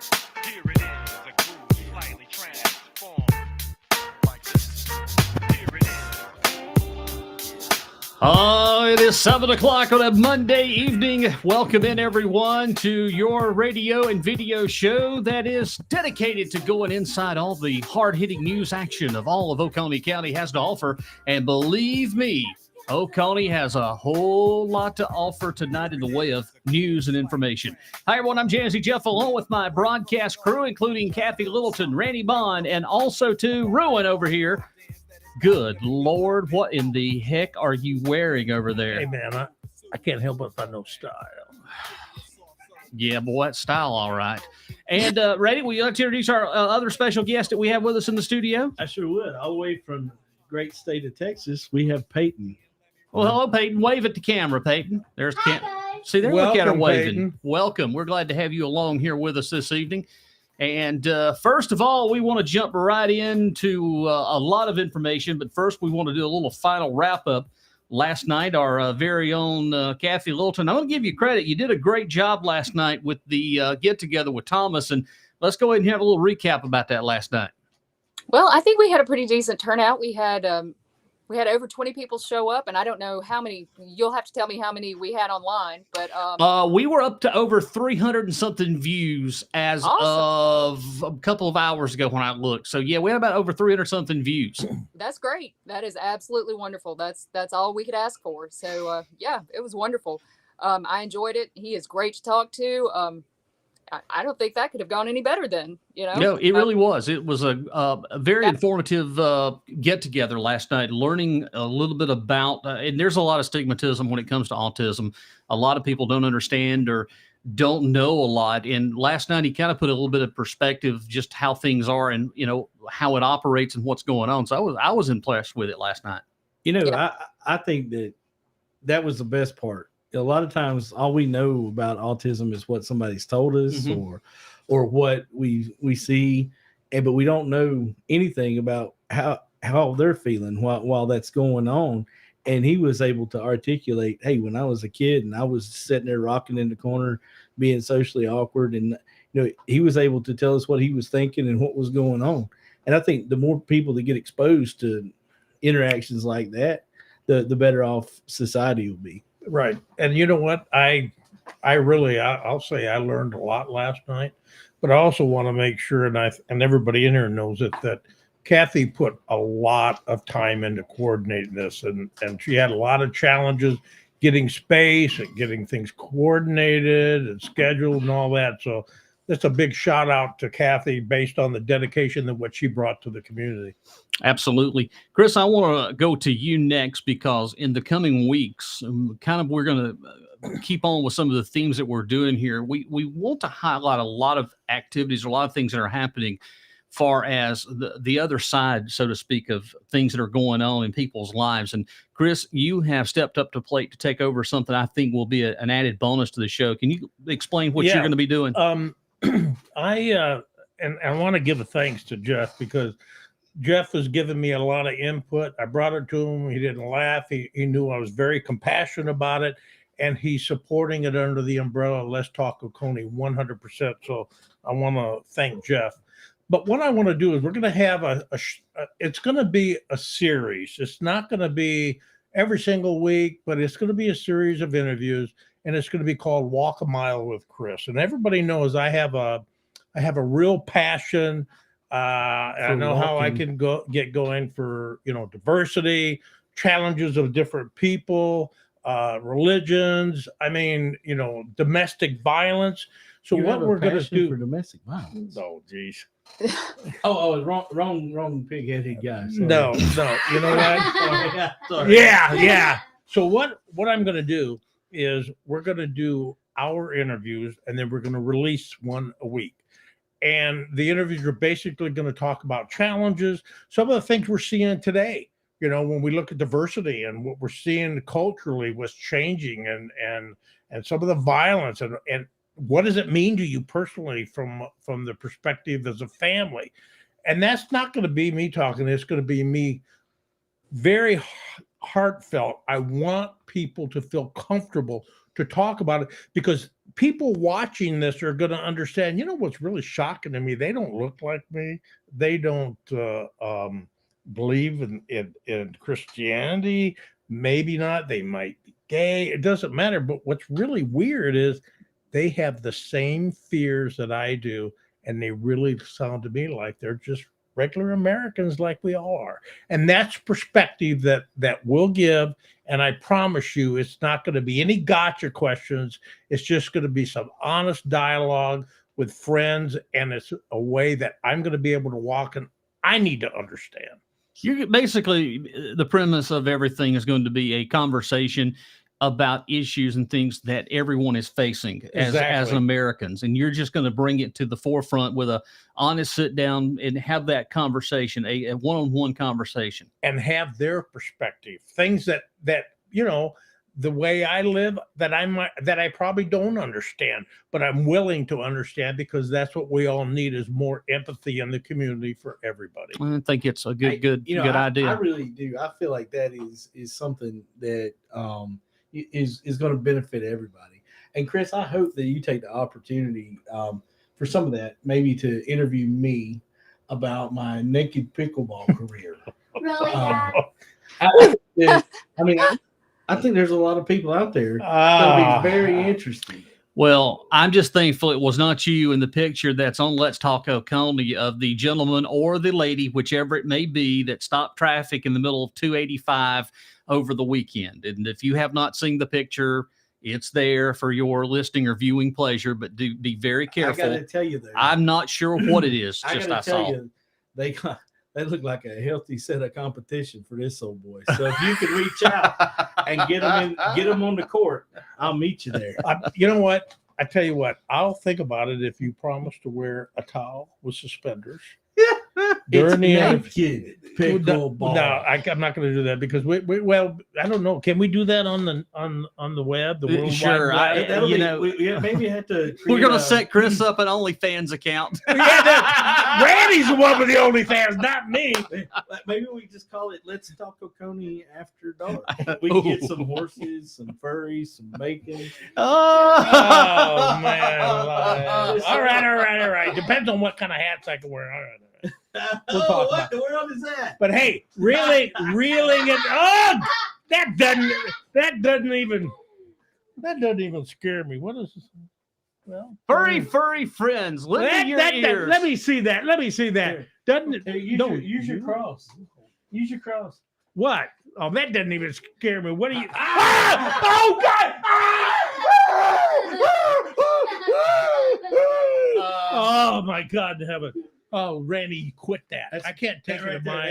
Here it is, a groove slightly transformed like this. Here it is. Oh, it is 7 o'clock on a Monday evening. Welcome in, everyone, to your radio and video show that is dedicated to going inside all the hard-hitting news action of all of Oconee County has to offer. And believe me, Oconee has a whole lot to offer tonight in the way of news and information. Hi, everyone. I'm Jazzy Jeff, along with my broadcast crew, including Cathy Littleton, Rannie Bond, and also to Ruin over here. Good Lord, what in the heck are you wearing over there? Hey, man, I can't help but find no style. Yeah, boy, that style, all right. And, Randy, will you like to introduce our other special guest that we have with us in the studio? I sure would. All the way from the great state of Texas, we have Peyton. Well, hello, Peyton. Wave at the camera, Peyton. There's See, there, look at her Welcome, waving. Peyton. Welcome. We're glad to have you along here with us this evening. And first of all, we want to jump right into a lot of information. But first, we want to do a little final wrap-up. Last night, our very own Cathy Littleton. I'm going to give you credit. You did a great job last night with the get-together with Thomas. And let's go ahead and have a little recap about that last night. Well, I think we had a pretty decent turnout. We had over 20 people show up, and I don't know how many. You'll have to tell me how many we had online. But we were up to over 300 and something views as of a couple of hours ago when I looked. So yeah, we had about over 300 something views. that's great. That is absolutely wonderful. That's all we could ask for. So yeah, it was wonderful. I enjoyed it. He is great to talk to. I don't think that could have gone any better then, you know? No, it really was. It was a very informative get-together last night, learning a little bit about, and there's a lot of stigmatism when it comes to autism. A lot of people don't understand or don't know a lot. And last night, he kind of put a little bit of perspective, just how things are and, you know, how it operates and what's going on. So I was impressed with it last night. You know, I think that was the best part. A lot of times, all we know about autism is what somebody's told us or what we see, but we don't know anything about how they're feeling while that's going on. And he was able to articulate, hey, when I was a kid and I was sitting there rocking in the corner, being socially awkward, and you know, he was able to tell us what he was thinking and what was going on. And I think the more people that get exposed to interactions like that, the better off society will be. Right. And you know what? I'll say I learned a lot last night, but I also want to make sure, and everybody in here knows it, that Cathy put a lot of time into coordinating this, and she had a lot of challenges getting space and getting things coordinated and scheduled and all that. So that's a big shout out to Cathy based on the dedication that what she brought to the community. Absolutely. Chris, I want to go to you next because in the coming weeks, we're going to keep on with some of the themes that we're doing here. We want to highlight a lot of activities, a lot of things that are happening far as the other side, so to speak, of things that are going on in people's lives. And Chris, you have stepped up to plate to take over something I think will be an added bonus to the show. Can you explain what you're going to be doing? I want to give a thanks to Jeff because Jeff has given me a lot of input. I brought it to him. He didn't laugh. He knew I was very compassionate about it, and he's supporting it under the umbrella Let's Talk Oconee 100%. So I want to thank Jeff. But what I want to do is we're going to have it's going to be a series. It's not going to be every single week, but it's going to be a series of interviews, and it's going to be called Walk a Mile with Chris. And everybody knows I have a real passion. I know how I can get going for, you know, diversity, challenges of different people, religions. I mean, you know, domestic violence. So what we're going to do for domestic violence? Oh, geez. wrong pig-headed guy. Sorry. No. You know what? Sorry. Yeah. So what I'm going to do is we're going to do our interviews, and then we're going to release one a week. And the interviews are basically going to talk about challenges, some of the things we're seeing today. You know, when we look at diversity and what we're seeing culturally, what's changing, and some of the violence, and what does it mean to you personally from the perspective as a family. And that's not going to be me talking. It's going to be me very heartfelt. I want people to feel comfortable to talk about it, because people watching this are going to understand. You know what's really shocking to me? They don't look like me. They don't believe in Christianity. Maybe not. They might be gay. It doesn't matter. But what's really weird is they have the same fears that I do, and they really sound to me like they're just regular Americans like we all are. And that's perspective that we'll give. And I promise you, it's not going to be any gotcha questions. It's just going to be some honest dialogue with friends. And it's a way that I'm going to be able to walk, and I need to understand. You're basically, the premise of everything is going to be a conversation about issues and things that everyone is facing as Americans. And you're just going to bring it to the forefront with a honest sit down and have that conversation, a one-on-one conversation. And have their perspective, things that, you know, the way I live that I probably don't understand, but I'm willing to understand, because that's what we all need, is more empathy in the community for everybody. I think it's a good idea. I really do. I feel like that is something that is going to benefit everybody. And Chris, I hope that you take the opportunity for some of that, maybe to interview me about my naked pickleball career. Really, Dad? I think there's a lot of people out there that'll be very interesting. Well, I'm just thankful it was not you in the picture that's on Let's Talk Oconee, of the gentleman or the lady, whichever it may be, that stopped traffic in the middle of 285 over the weekend. And if you have not seen the picture, it's there for your listening or viewing pleasure, but do be very careful. I got to tell you, though, I'm not sure what it is. I saw. You, they look like a healthy set of competition for this old boy. So if you can reach out and get them on the court, I'll meet you there. You know what? I tell you what, I'll think about it if you promise to wear a towel with suspenders. During the naked pickleball. No, I'm not going to do that, because well, I don't know. Can we do that on the web? The World Sure. Wide Web? Maybe have to. We're going to set Chris up an OnlyFans account. Randy's the one with the OnlyFans, not me. Maybe we just call it "Let's Talk Oconee After Dark." We can get some horses, some furries, some bacon. Oh man! All right. Depends on what kind of hats I can wear. All right. We'll talk what about the world is that? But hey, reeling it. Oh, that doesn't even scare me. What is this? Well, furry friends, lend me your ears. Let me see that. Here. Doesn't it? Hey, use your cross. Use your cross. What? Oh, that doesn't even scare me. What are you? Ah! Oh God! Oh my God in heaven! Oh, Randy, quit that. I can't take it to my.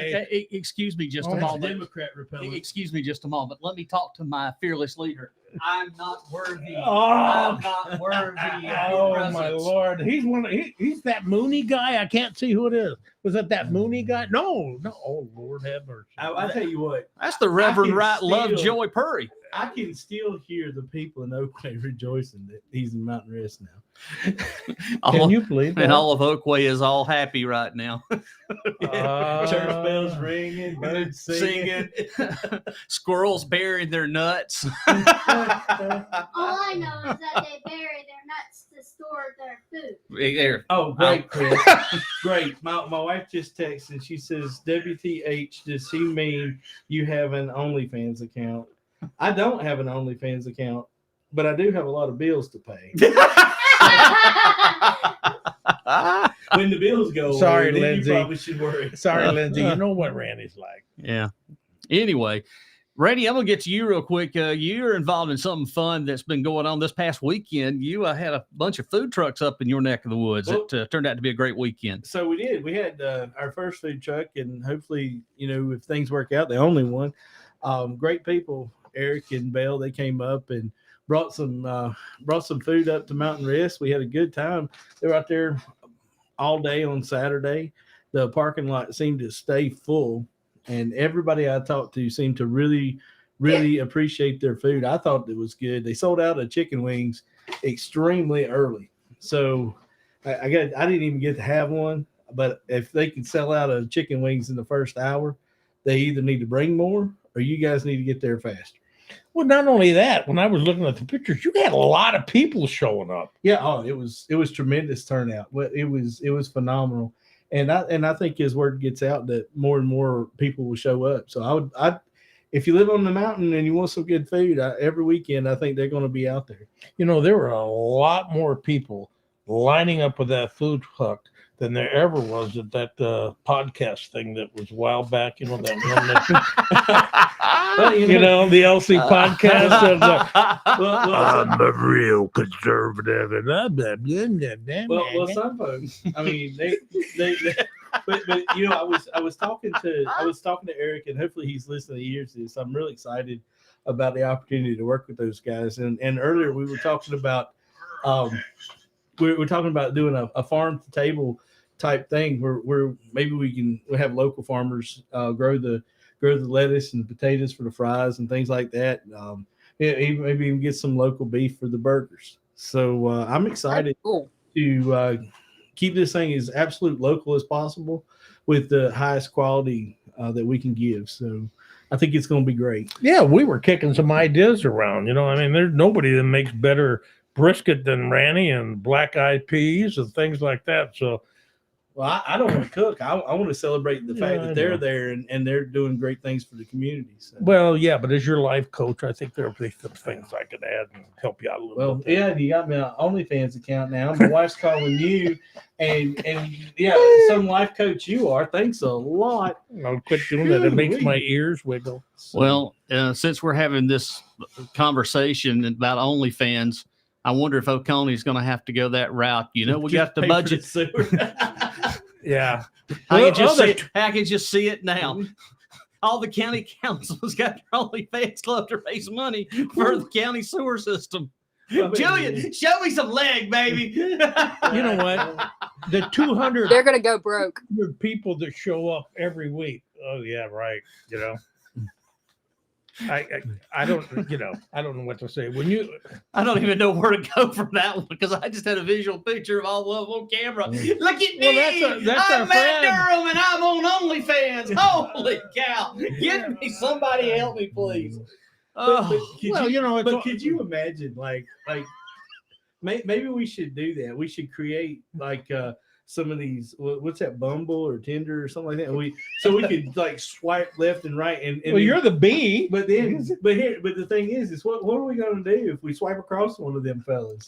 Excuse me just a moment. Democrat repellent. Excuse me just a moment. Let me talk to my fearless leader. I'm not worthy. Oh, I'm not worthy. Oh my Lord! He's that Mooney guy. I can't see who it is. Was it that Mooney guy? No. Oh Lord have mercy. I tell you what. That's the Reverend Right Lovejoy Purry. I can still hear the people in Oakway rejoicing that he's in Mountain Rest now. Can you believe that? And all of Oakway is all happy right now. Church bells ringing, birds singing. Squirrels burying their nuts. All I know is that they bury their nuts to store their food. There. Oh, great, Chris. Great. My wife just texted and she says, WTH, does she mean you have an OnlyFans account? I don't have an OnlyFans account, but I do have a lot of bills to pay. When the bills go Sorry, away, then Lindsay. you probably should worry. Sorry, Lindsay. You know what Randy's like. Yeah. Anyway, Randy, I'm going to get to you real quick. You're involved in something fun that's been going on this past weekend. You had a bunch of food trucks up in your neck of the woods. Well, It turned out to be a great weekend. So we did. We had our first food truck, and hopefully, if things work out, the only one. Great people, Eric and Belle. They came up and brought some food up to Mountain Rest. We had a good time. They were out there all day on Saturday. The parking lot seemed to stay full, and everybody I talked to seemed to really, really appreciate their food. I thought it was good. They sold out of chicken wings extremely early, so I didn't even get to have one. But if they can sell out of chicken wings in the first hour, they either need to bring more or you guys need to get there faster. Well, not only that, when I was looking at the pictures, you had a lot of people showing up. Yeah, oh, it was tremendous turnout. It was phenomenal, and I think as word gets out that more and more people will show up. So I if you live on the mountain and you want some good food, every weekend I think they're going to be out there. You know, there were a lot more people lining up with that food truck than there ever was at that podcast thing that was a while back. You know that one that, But, you know, the LC podcast. Of, well, I'm a real conservative, and well, some folks. I mean, they but you know, I was talking to Eric, and hopefully he's listening to hears this. I'm really excited about the opportunity to work with those guys. And earlier we were talking about we're talking about doing a farm to table type thing where maybe we have local farmers grow the lettuce and potatoes for the fries and things like that. Maybe even get some local beef for the burgers. So I'm excited to keep this thing as absolute local as possible with the highest quality that we can give. So I think it's going to be great. Yeah, we were kicking some ideas around. You know, I mean, there's nobody that makes better brisket than Rannie and black eyed peas and things like that. So, well, I don't want to cook. I want to celebrate the fact that they're know. there and they're doing great things for the community. So. Well, yeah, but as your life coach, I think there are some things I could add and help you out a little Well, bit. yeah, you got me on OnlyFans account now. My wife's calling you, and yeah, some life coach you are. Thanks a lot. I'll quit doing that. It makes my ears wiggle. Well, since we're having this conversation about OnlyFans, I wonder if Oconee's going to have to go that route. You know, we got the budget. Yeah. I can just see it now. All the county councils got their OnlyFans club to raise money for the county sewer system. Julian, show me some leg, baby. You know what? The 200 They're going to go broke. people that show up every week. Oh, yeah, right. You know, I don't, you know, I don't know what to say. I don't even know where to go from that one because I just had a visual picture of all of them on camera. Look at me. Well, that's I'm our Matt friend. Durham and I'm on OnlyFans. Holy cow. Give me somebody help me, please. Could you imagine, like maybe we should do that. We should create like some of these. What's that, Bumble or Tinder or something like that? We could like swipe left and right. And well, you're the bee. But the thing is what are we going to do if we swipe across one of them fellas?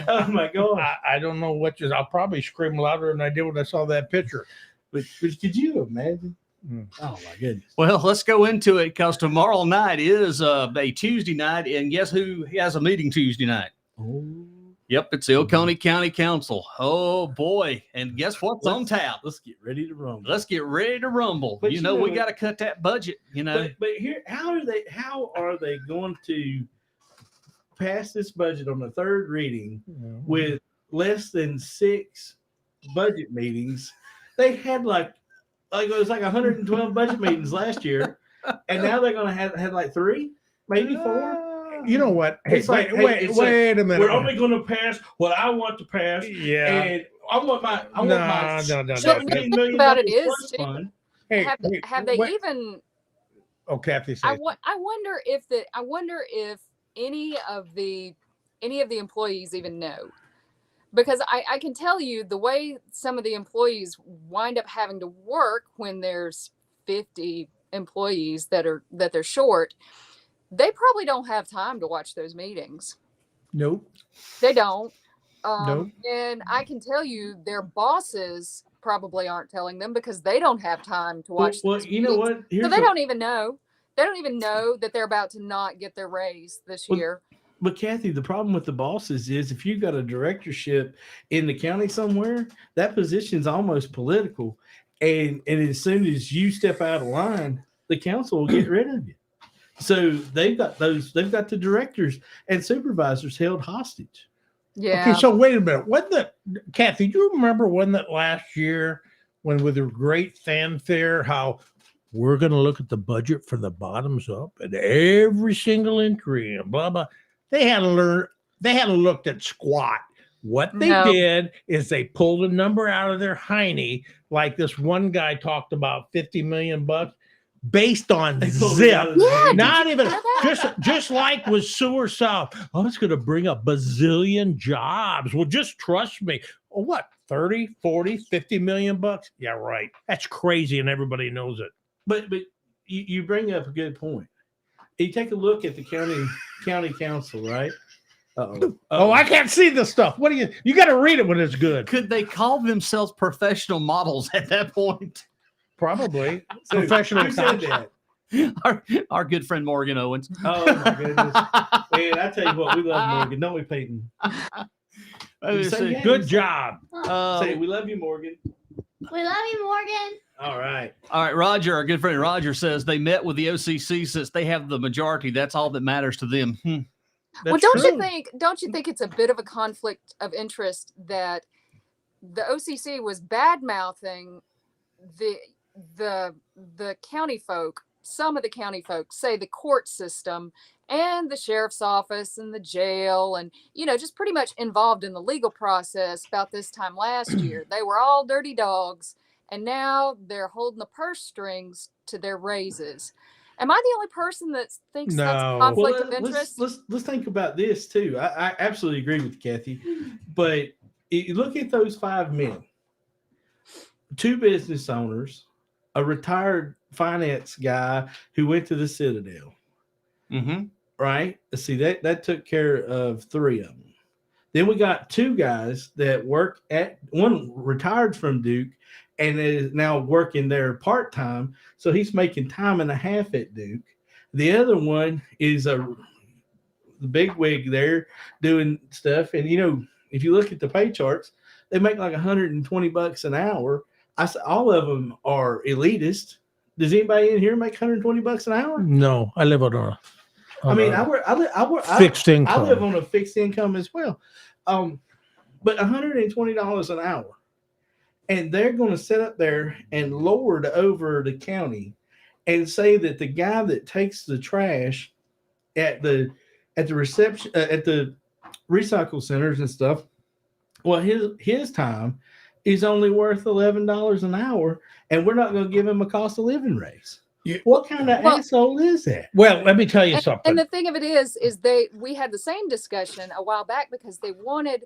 Oh my God! I don't know what. I'll probably scream louder than I did when I saw that picture. But could you imagine? Oh my goodness. Well, let's go into it because tomorrow night is a Tuesday night, and guess who has a meeting Tuesday night? Oh. Yep, it's the Oconee County Council. Oh boy! And guess what's on tap? Let's get ready to rumble. Let's get ready to rumble. But you know we got to cut that budget. You know, but here, how are they going to pass this budget on the third reading with less than 6 budget meetings? They had like it was like 112 budget meetings last year, and now they're going to have like 3, maybe 4. You know what? Hey, wait a minute. We're only going to pass what I want to pass. Yeah. And I want my No. $17 million about it is fund. Hey, have they even? Oh, Cathy, I wonder if any of the employees even know, because I can tell you the way some of the employees wind up having to work when there's 50 employees that they're short. They probably don't have time to watch those meetings. Nope. They don't. Nope. And I can tell you their bosses probably aren't telling them because they don't have time to watch. Well, you know what? So they don't even know. They don't even know that they're about to not get their raise this year. But Cathy, the problem with the bosses is if you've got a directorship in the county somewhere, that position's almost political. And as soon as you step out of line, the council will get rid of you. So they've got the directors and supervisors held hostage. Yeah. Okay, so wait a minute. Cathy, do you remember that last year when with a great fanfare, how we're going to look at the budget from the bottoms up and every single entry and blah, blah. They hadn't looked at squat. What they did is they pulled a number out of their hiney, like this one guy talked about $50 million. based on They pulled it zip. out of the Yeah, bag. Not even hear that? just like with sewer south. Oh, it's going to bring a bazillion jobs. Well, just trust me. Oh, what? 30, 40, 50 million bucks? Yeah, right. That's crazy, and everybody knows it. But you bring up a good point. You take a look at the county council, right? Uh-oh. Oh, I can't see this stuff. What do you got to read it when it's good. Could they call themselves professional models at that point? Probably. So, Professional who said cops. that? Our good friend Morgan Owens. Oh my goodness. Man, I tell you what, we love Morgan, don't we, Peyton? I Say say, yeah. Good job. Say, we love you, Morgan. We love you, Morgan. All right. all right, Roger, our good friend Roger says they met with the OCC since they have the majority. That's all that matters to them. Well, That's don't true. you think it's a bit of a conflict of interest that the OCC was bad mouthing the county folk? Some of the county folks say the court system and the sheriff's office and the jail and just pretty much involved in the legal process about this time last year. They were all dirty dogs, and now they're holding the purse strings to their raises. Am I the only person that thinks that's a No. conflict of Well, interest? let's think about this too. I absolutely agree with Cathy, but you look at those 5 men, 2 business owners, a retired finance guy who went to the Citadel, Mm-hmm. right? See, that took care of 3 of them. Then we got 2 guys that work at, one retired from Duke and is now working there part-time. So he's making time and a half at Duke. The other one is the big wig there doing stuff. And, if you look at the pay charts, they make like $120 an hour. I said, all of them are elitist. Does anybody in here make $120 an hour? No, I live on a. I mean, fixed I income. live on a fixed income as well. But $120 an hour. And they're going to sit up there and lord over the county and say that the guy that takes the trash at the reception at the recycle centers and stuff, well, his time is only worth $11 an hour, and we're not going to give him a cost of living raise. Yeah. What kind of asshole is that? Well, let me tell you something. And the thing of it is we had the same discussion a while back because they wanted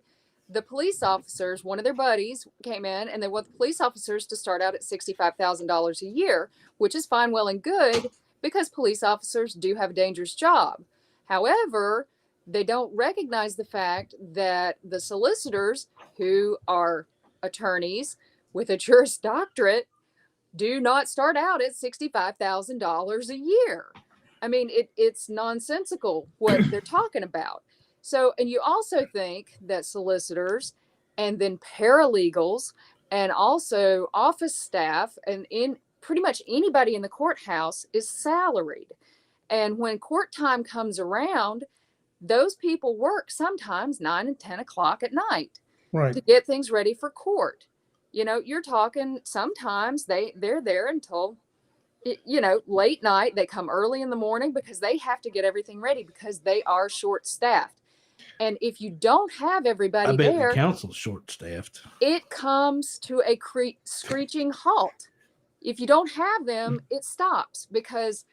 the police officers, one of their buddies came in and they want the police officers to start out at $65,000 a year, which is fine, well and good because police officers do have a dangerous job. However, they don't recognize the fact that the solicitors, who are attorneys with a Juris Doctorate, do not start out at $65,000 a year. I mean, it's nonsensical what they're talking about. So, and you also think that solicitors and then paralegals and also office staff and in pretty much anybody in the courthouse is salaried. And when court time comes around, those people work sometimes 9 and 10 o'clock at night Right. to get things ready for court. You're talking sometimes they're there until late night. They come early in the morning because they have to get everything ready because they are short staffed. And if you don't have everybody I bet there, the council's short-staffed. it comes to a screeching halt. If you don't have them, it stops because,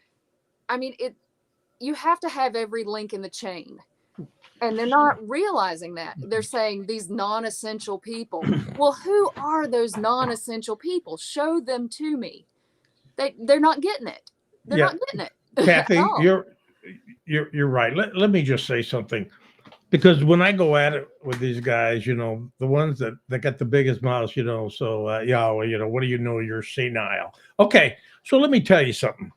I mean, you have to have every link in the chain. And they're not realizing that. They're saying these non-essential people. Well, who are those non-essential people? Show them to me. They're not getting it. They're not getting it. Cathy, at all. you're right. Let me just say something. Because when I go at it with these guys, the ones that got the biggest mouths, so, what do you know? You're senile. Okay, so let me tell you something.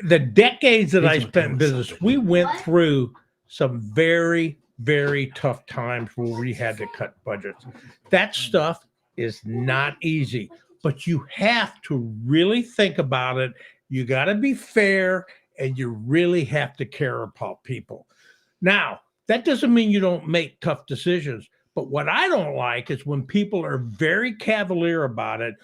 The decades that I spent in business, we went through some very, very tough times where we had to cut budgets. That stuff is not easy, but you have to really think about it. You got to be fair, and you really have to care about people. Now, that doesn't mean you don't make tough decisions, but what I don't like is when people are very cavalier about it,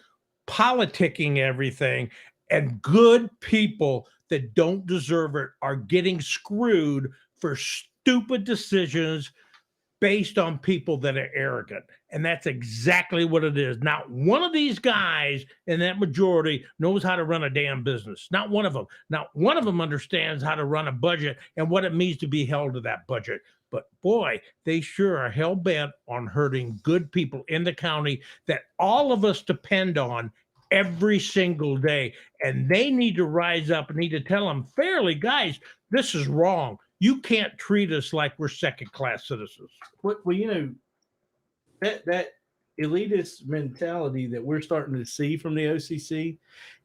politicking everything, and good people that don't deserve it are getting screwed for stupid decisions based on people that are arrogant. And that's exactly what it is. Not one of these guys in that majority knows how to run a damn business. Not one of them. Not one of them understands how to run a budget and what it means to be held to that budget. But boy, they sure are hell-bent on hurting good people in the county that all of us depend on every single day. And they need to rise up and need to tell them fairly, guys, this is wrong. You can't treat us like we're second-class citizens. Well, that elitist mentality that we're starting to see from the OCC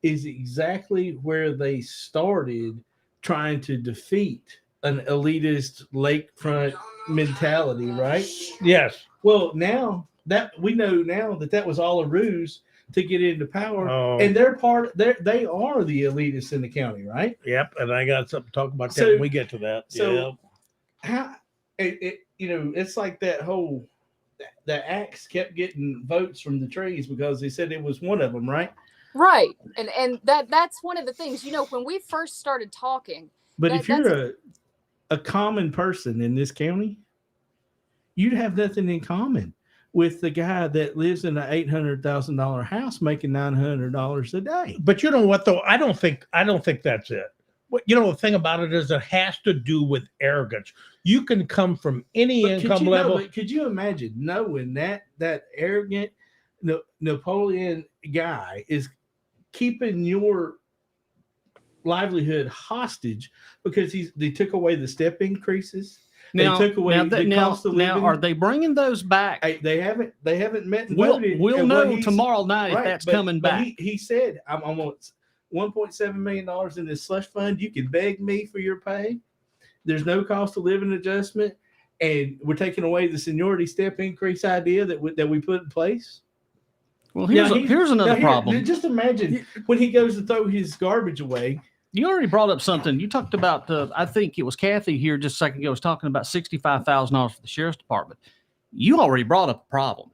is exactly where they started trying to defeat an elitist lakefront mentality, right? Yes. Well, now that we know now that was all a ruse to get into power, Oh. and they are the elitists in the county, right? Yep. And I got something to talk about that So- when we get to that. So how it's like that whole the axe kept getting votes from the trees because they said it was one of them, right? Right. And that's one of the things, when we first started talking. But if you're a common person in this county, you'd have nothing in common with the guy that lives in an $800,000 house making $900 a day. But you know what though? I don't think that's it. What the thing about it is it has to do with arrogance. You can come from any income level. Could you imagine knowing that arrogant Napoleon guy is keeping your livelihood hostage because they took away the step increases? Now, they took away the cost of living. Now, are they bringing those back? They haven't met and We'll voted. know And what tomorrow night if that's coming back. He said, I'm almost $1.7 million in this slush fund. You can beg me for your pay. There's no cost of living adjustment. And we're taking away the seniority step increase idea that we put in place. Well, here's another problem. Just imagine when he goes to throw his garbage away. You already brought up something. You talked about, I think it was Cathy here just a second ago was talking about $65,000 for the sheriff's department. You already brought up a problem.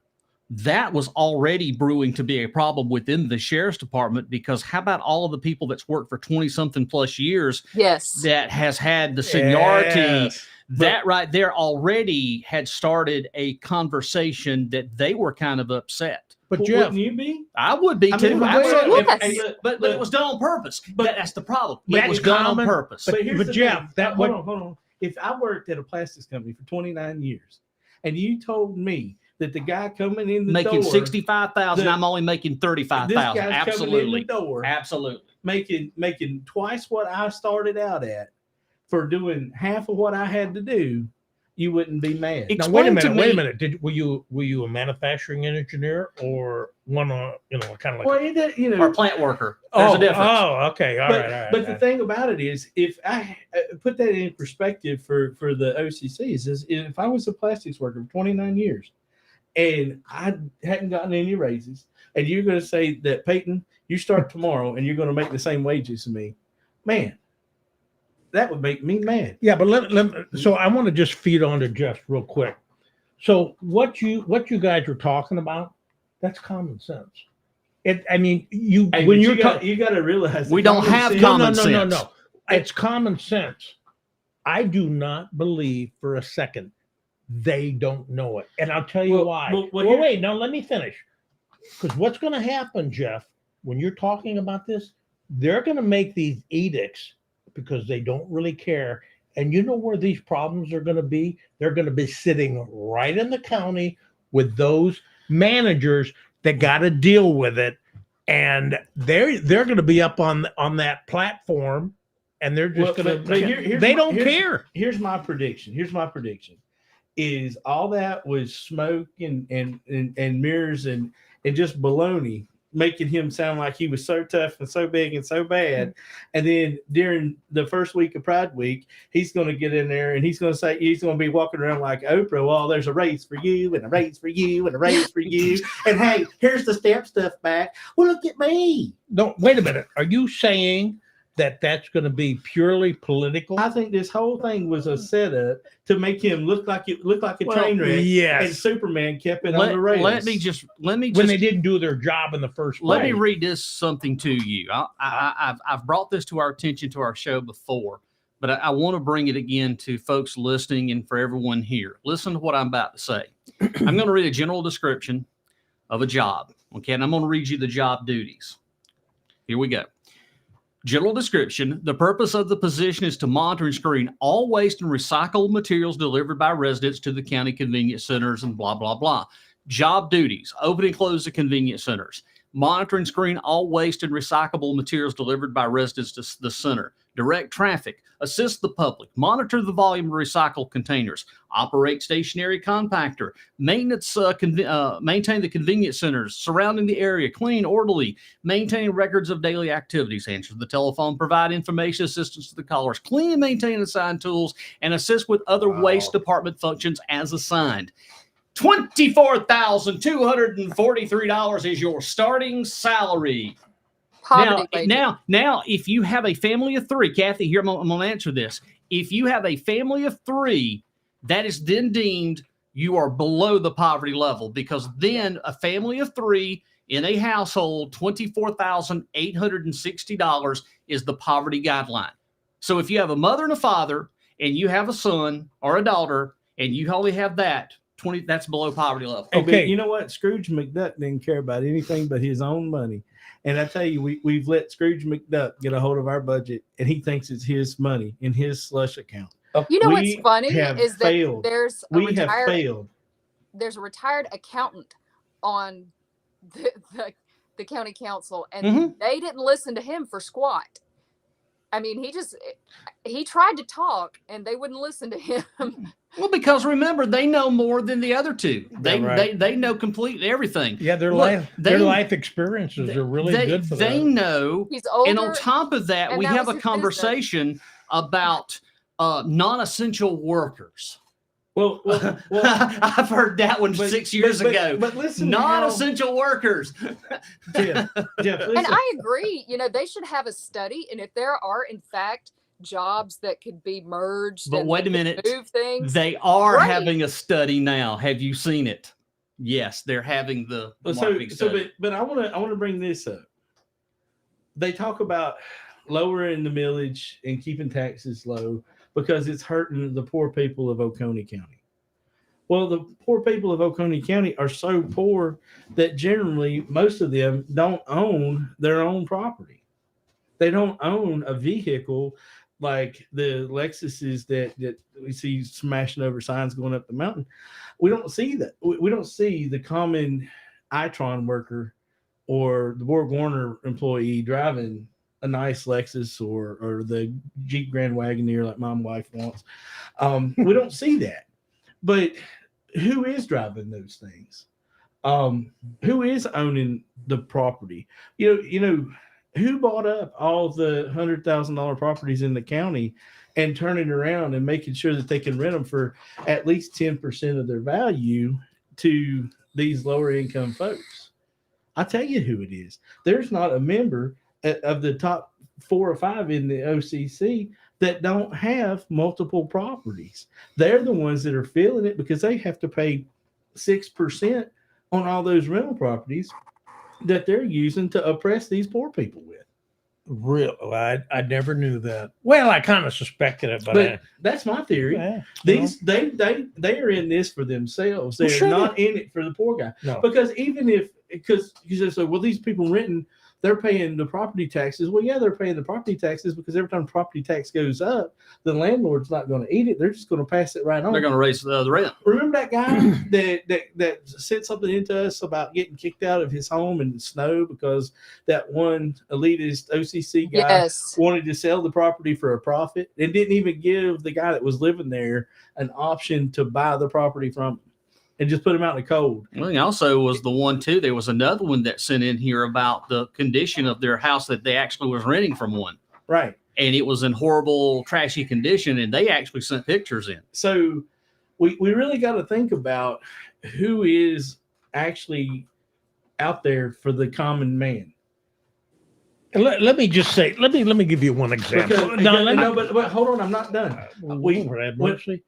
That was already brewing to be a problem within the sheriff's department because how about all of the people that's worked for 20-something plus years Yes. that has had the seniority? Yes. That right there already had started a conversation that they were kind of upset. But Well, Jeff, wouldn't you be? I would be too. but Absolutely. Yes. But it was done on purpose. But that's the problem. It That's was done common, on purpose. but here's the Jeff, thing. hold hold on. If I worked at a plastics company for 29 years and you told me that the guy coming in the making door, 65,000, I'm only making 35,000. this guy's coming in Absolutely. the door, Absolutely. making twice what I started out at for doing half of what I had to do, you wouldn't be mad. It- now wait a Explain to minute. Wait a me- minute. Were you a manufacturing engineer or one kind of like? Well, Or plant worker. There's a difference. Oh, okay. All right. But the thing about it is, if I put that in perspective for the OCCs, is if I was a plastics worker for 29 years and I hadn't gotten any raises, and you're going to say that, Peyton, you start tomorrow and you're going to make the same wages as me, man, that would make me mad. Yeah, but so I want to just feed on to Jeff real quick. So what you guys were talking about, that's common sense. You got to realize We don't have sense- common sense. No. It's common sense. I do not believe for a second they don't know it, and I'll tell you why. Wait, no, let me finish. Because what's going to happen, Jeff, when you're talking about this, they're going to make these edicts because they don't really care. And you know where these problems are going to be? They're going to be sitting right in the county with those managers that got to deal with it, and they're going to be up on that platform, and they're just going to. They don't care. Here's my prediction. Is all that was smoke and mirrors and just baloney, making him sound like he was so tough and so big and so bad. And then during the first week of Pride Week, he's going to get in there and he's going to say, he's going to be walking around like Oprah. Well, there's a raise for you and a raise for you and a raise for you. And hey, here's the stamp stuff back. Well, look at me. No, wait a minute. Are you saying that that's going to be purely political? I think this whole thing was a setup to make him look like a train wreck. Yes. And Superman kept it on the rails. Let me just when they didn't do their job in the first place. let me read this something to you. I've brought this to our attention to our show before. but I want to bring it again to folks listening and for everyone here. Listen to what I'm about to say. I'm going to read a general description of a job, okay? And I'm going to read you the job duties. Here we go. General description. The purpose of the position is to monitor and screen all waste and recycled materials delivered by residents to the county convenience centers and blah, blah, blah. Job duties. Open and close the convenience centers. Monitor and screen all waste and recyclable materials delivered by residents to the center. Direct traffic. Assist the public. Monitor the volume of recycled containers. Operate stationary compactor. Maintenance. Maintain the convenience centers surrounding the area. Clean, orderly. Maintain records of daily activities. Answer the telephone. Provide information assistance to the callers. Clean and maintain assigned tools. And assist with other waste department functions as assigned. $24,243 is your starting salary. Poverty wages. Now, if you have a family of three, Cathy, here I'm going to answer this. If you have a family of three, that is then deemed you are below the poverty level, because then a family of three in a household, $24,860 is the poverty guideline. So if you have a mother and a father, and you have a son or a daughter, and you only have that, that's below poverty level. Hey, Okay. but you know what? Scrooge McDuck didn't care about anything but his own money. And I tell you, we've let Scrooge McDuck get a hold of our budget, and he thinks it's his money in his slush account. You know We what's funny have is that failed. there's a We have retired failed. there's a retired accountant on the county council, and Mhm. they didn't listen to him for squat. I mean, he tried to talk, and they wouldn't listen to him. Well, because remember, they know more than the other two. They Yeah, right. they know completely everything. Yeah, their Look, life experiences are really good for They them. know. He's older. And on top of that, and we that have was a his business. conversation about non-essential workers. Well, I've heard that one 6 years ago. But listen, to how- Non-essential workers. Jeff, listen. And I agree. They should have a study, and if there are in fact jobs that could be merged, But and wait they a could minute. move things. They are Right. having a study now. Have you seen it? Yes, they're having the marketing study. But I want to bring this up. They talk about lowering the millage and keeping taxes low because it's hurting the poor people of Oconee County. Well, the poor people of Oconee County are so poor that generally most of them don't own their own property. They don't own a vehicle like the Lexuses that we see smashing over signs going up the mountain. We don't see that. We don't see the common Itron worker or the Borg Warner employee driving a nice Lexus or the Jeep Grand Wagoneer like my wife wants. We don't see that. But who is driving those things? Who is owning the property? You know, who bought up all the $100,000 properties in the county and turning around and making sure that they can rent them for at least 10% of their value to these lower income folks? I tell you who it is. There's not a member of the top 4 or 5 in the OCC that don't have multiple properties. They're the ones that are feeling it because they have to pay 6% on all those rental properties that they're using to oppress these poor people with. Real, I never knew that. Well, I kind of suspected it, But that's my theory. yeah, These they are in this for themselves. They're Well, sure not in it for the poor guy. no. Because even if because you just say, well, these people renting, they're paying the property taxes. Well, yeah, they're paying the property taxes because every time property tax goes up, the landlord's not going to eat it. They're just going to pass it right on. They're going to raise the rent. Remember that guy that sent something into us about getting kicked out of his home in the snow because that one elitist OCC guy Yes. wanted to sell the property for a profit and didn't even give the guy that was living there an option to buy the property from him and just put him out in the cold. Well, he also was the one too. There was another one that sent in here about the condition of their house that they actually was renting from one. Right. And it was in horrible, trashy condition, and they actually sent pictures in. So we really got to think about who is actually out there for the common man. Let me just say, let me give you one example. But hold on, I'm not done.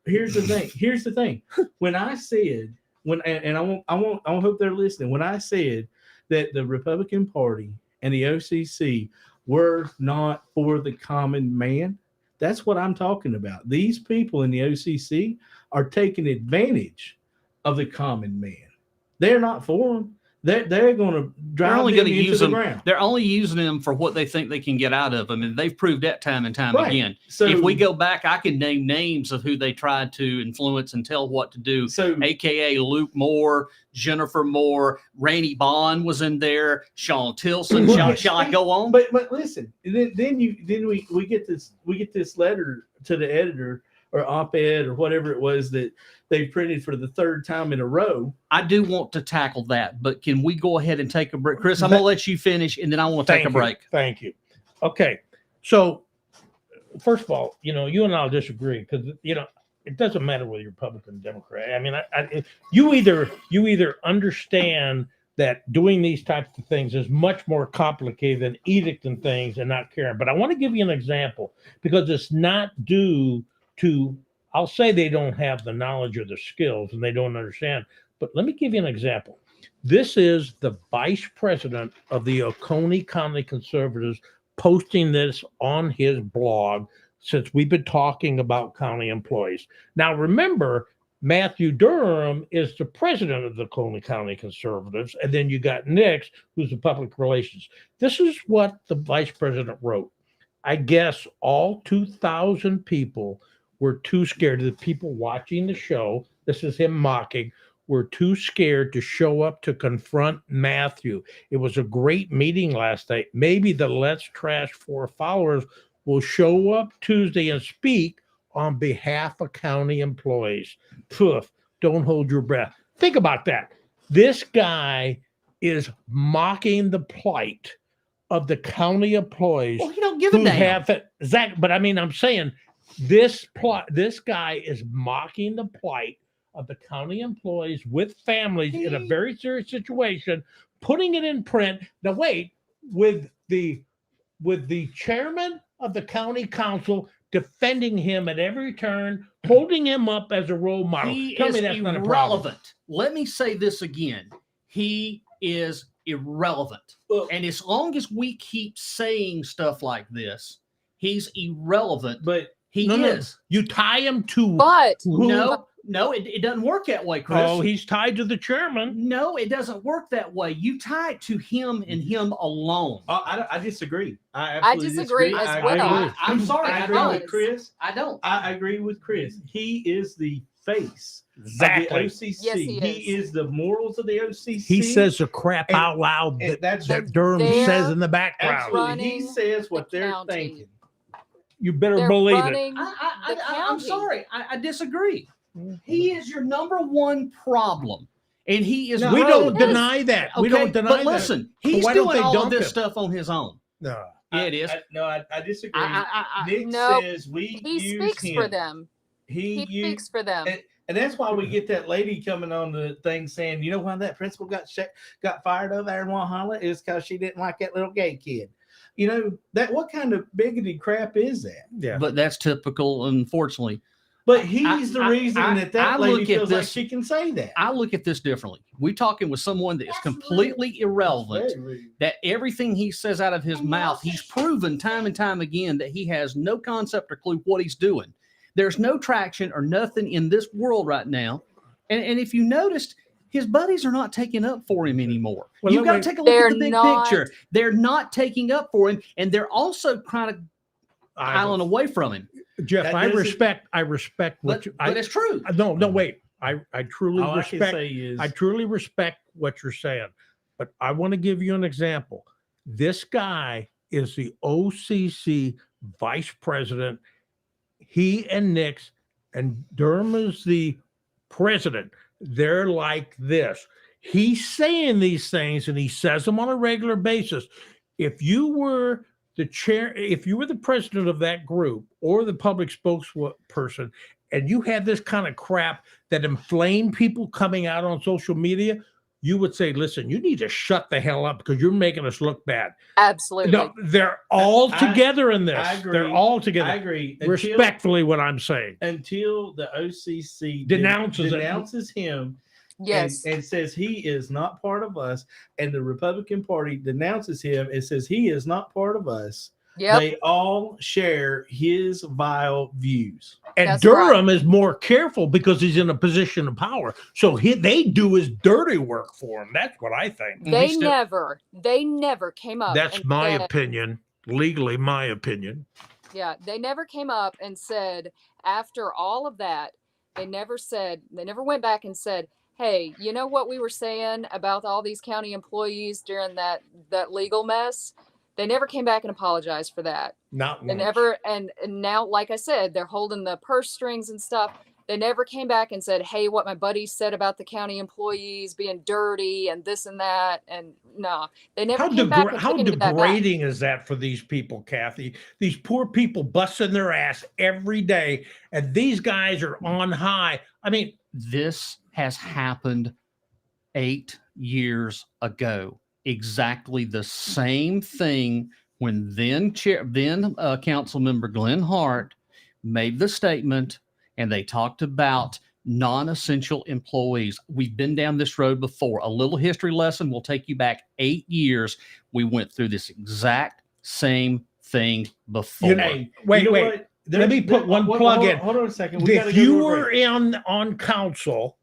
Here's the thing. When I said I hope they're listening. When I said that the Republican Party and the OCC were not for the common man, That's what I'm talking about. These people in the OCC are taking advantage of the common man. They're not for them. They're going to drive only them gonna into use the them. ground. They're only using them for what they think they can get out of them, and they've proved that time and time Right. again. So If we go back, I can name names of who they tried to influence and tell what to do. so AKA Luke Moore, Jennifer Moore, Rannie Bond was in there, Sean Tilson. Well, Shall I go on? But listen, then we get this letter to the editor or op-ed or whatever it was that they printed for the third time in a row. I do want to tackle that, but can we go ahead and take a break? Chris, I'm going to let you finish, and then I want to take a break. Thank you. Okay. So, first of all, you and I'll disagree because, it doesn't matter whether you're Republican or Democrat. I mean, you either understand that doing these types of things is much more complicated than edicting things and not caring. But I want to give you an example because it's not due to, I'll say they don't have the knowledge or the skills and they don't understand. But let me give you an example. This is the vice president of the Oconee County Conservatives posting this on his blog since we've been talking about county employees. Now, remember, Matthew Durham is the president of the Oconee County Conservatives, and then you got Nix, who's the public relations. This is what the vice president wrote. I guess all 2,000 people were too scared. The people watching the show, this is him mocking, were too scared to show up to confront Matthew. It was a great meeting last night. Maybe the Let's Trash 4 followers will show up Tuesday and speak on behalf of county employees. Poof, don't hold your breath. Think about that. This guy is mocking the plight of the county employees. Well, he don't give a who damn. have it. Zach, but I mean, I'm saying this guy is mocking the plight of the county employees with families in a very serious situation, putting it in print. Now, wait, with the chairman of the county council defending him at every turn, holding him up as a role model. Tell me that's not irrelevant. Let me say this again. He is irrelevant. Well, And as long as we keep saying stuff like this, he's irrelevant. but He No, is. you tie him to But No, it doesn't work that way, Chris. Oh, he's tied to the chairman. No, it doesn't work that way. You tie it to him and him alone. I disagree. I I absolutely disagree as I well. agree. I'm sorry, I I agree don't. with Chris. I don't. I agree with Chris. He is the face Exactly. of the OCC. Yes, he is the morals of the OCC. He says the crap And- out loud and that, that's that Durham They're says in the background. absolutely. He running says what the they're county. thinking. You better they're believe it. running the I'm county. sorry. I disagree. He is your number one problem. And he is. No, We rogue. don't Yes. deny that. We Okay, don't deny but that. listen, So he's why don't doing they all of dump this him? stuff on his own. No. Yeah, it is. I disagree. I- Nick No, says we He use speaks him. for them. He He speaks for them. and that's why we get that lady coming on the thing saying, you know why that principal got fired over there in Walhalla is because she didn't like that little gay kid. You know, that what kind of bigoted crap is that? Yeah. But that's typical, unfortunately. But he's the reason I that lady look at feels like this- she can say that. I look at this differently. We're talking with someone that is That's completely irrelevant. Very rude. That everything he says out of his mouth, he's proven time and time again that he has no concept or clue what he's doing. There's no traction or nothing in this world right now. And if you noticed, his buddies are not taking up for him anymore. Well, You've got to wait. take a look at They're the big not. picture. They're not taking up for him, and they're also kind of island away from him. Jeff, That I doesn't- respect what But, you. but it's true. No, wait. I truly All I can respect. say is I truly respect what you're saying, but I want to give you an example. This guy is the OCC vice president. He and Nix and Durham is the president. They're like this. He's saying these things and he says them on a regular basis. If you were the chair, if you were the president of that group or the public spokesperson, and you had this kind of crap that inflamed people coming out on social media, you would say, listen, you need to shut the hell up because you're making us look bad. Absolutely. No, they're all I- together in this. I agree. They're all I together. agree. Respectfully, what I'm saying. Until the OCC Denounces it. denounces him Yes. and says he is not part of us, and the Republican Party denounces him and says he is not part of us, Yep. They all share his vile views. And That's Durham is more careful because he's in a position of power. So they do his dirty work for him. That's what I think. They still- never came up. That's and my said, opinion. Legally, my opinion. Yeah, they never came up and said, after all of that, they never went back and said, hey, you know what we were saying about all these county employees during that legal mess? They never came back and apologized for that. Not They once. never, and now, like I said, they're holding the purse strings and stuff. They never came back and said, hey, what my buddy said about the county employees being dirty and this and that. And no, they never How, came back and how took any of that back. degrading is that for these people, Cathy? These poor people busting their ass every day, and these guys are on high. I mean, This has happened 8 years ago. Exactly the same thing when then council member Glenn Hart made the statement, and they talked about non-essential employees. We've been down this road before. A little history lesson will take you back 8 years. We went through this exact same thing before. wait. What? Let me put one plug in. Hold on a second. We gotta If go you to a were break. on council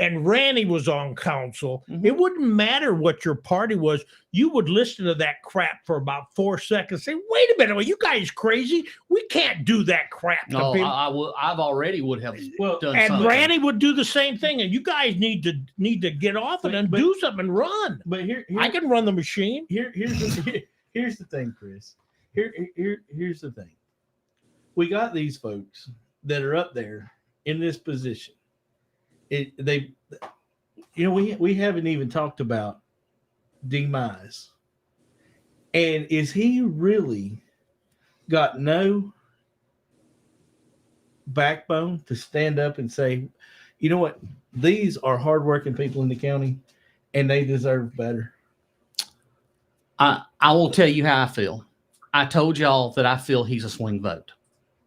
and Rannie was on council, Mhm. it wouldn't matter what your party was. You would listen to that crap for about 4 seconds. Say, wait a minute, are you guys crazy? We can't do that crap. to No, people." I've already would have Well, done and something. Rannie would do the same thing. And you guys need to get off it and But- do something and run. But I can run the machine. here's the thing, Chris. Here's the thing. We got these folks that are up there in this position. We haven't even talked about demise. And is he really got no backbone to stand up and say, you know what, these are hardworking people in the county and they deserve better? I will tell you how I feel. I told y'all that I feel he's a swing vote.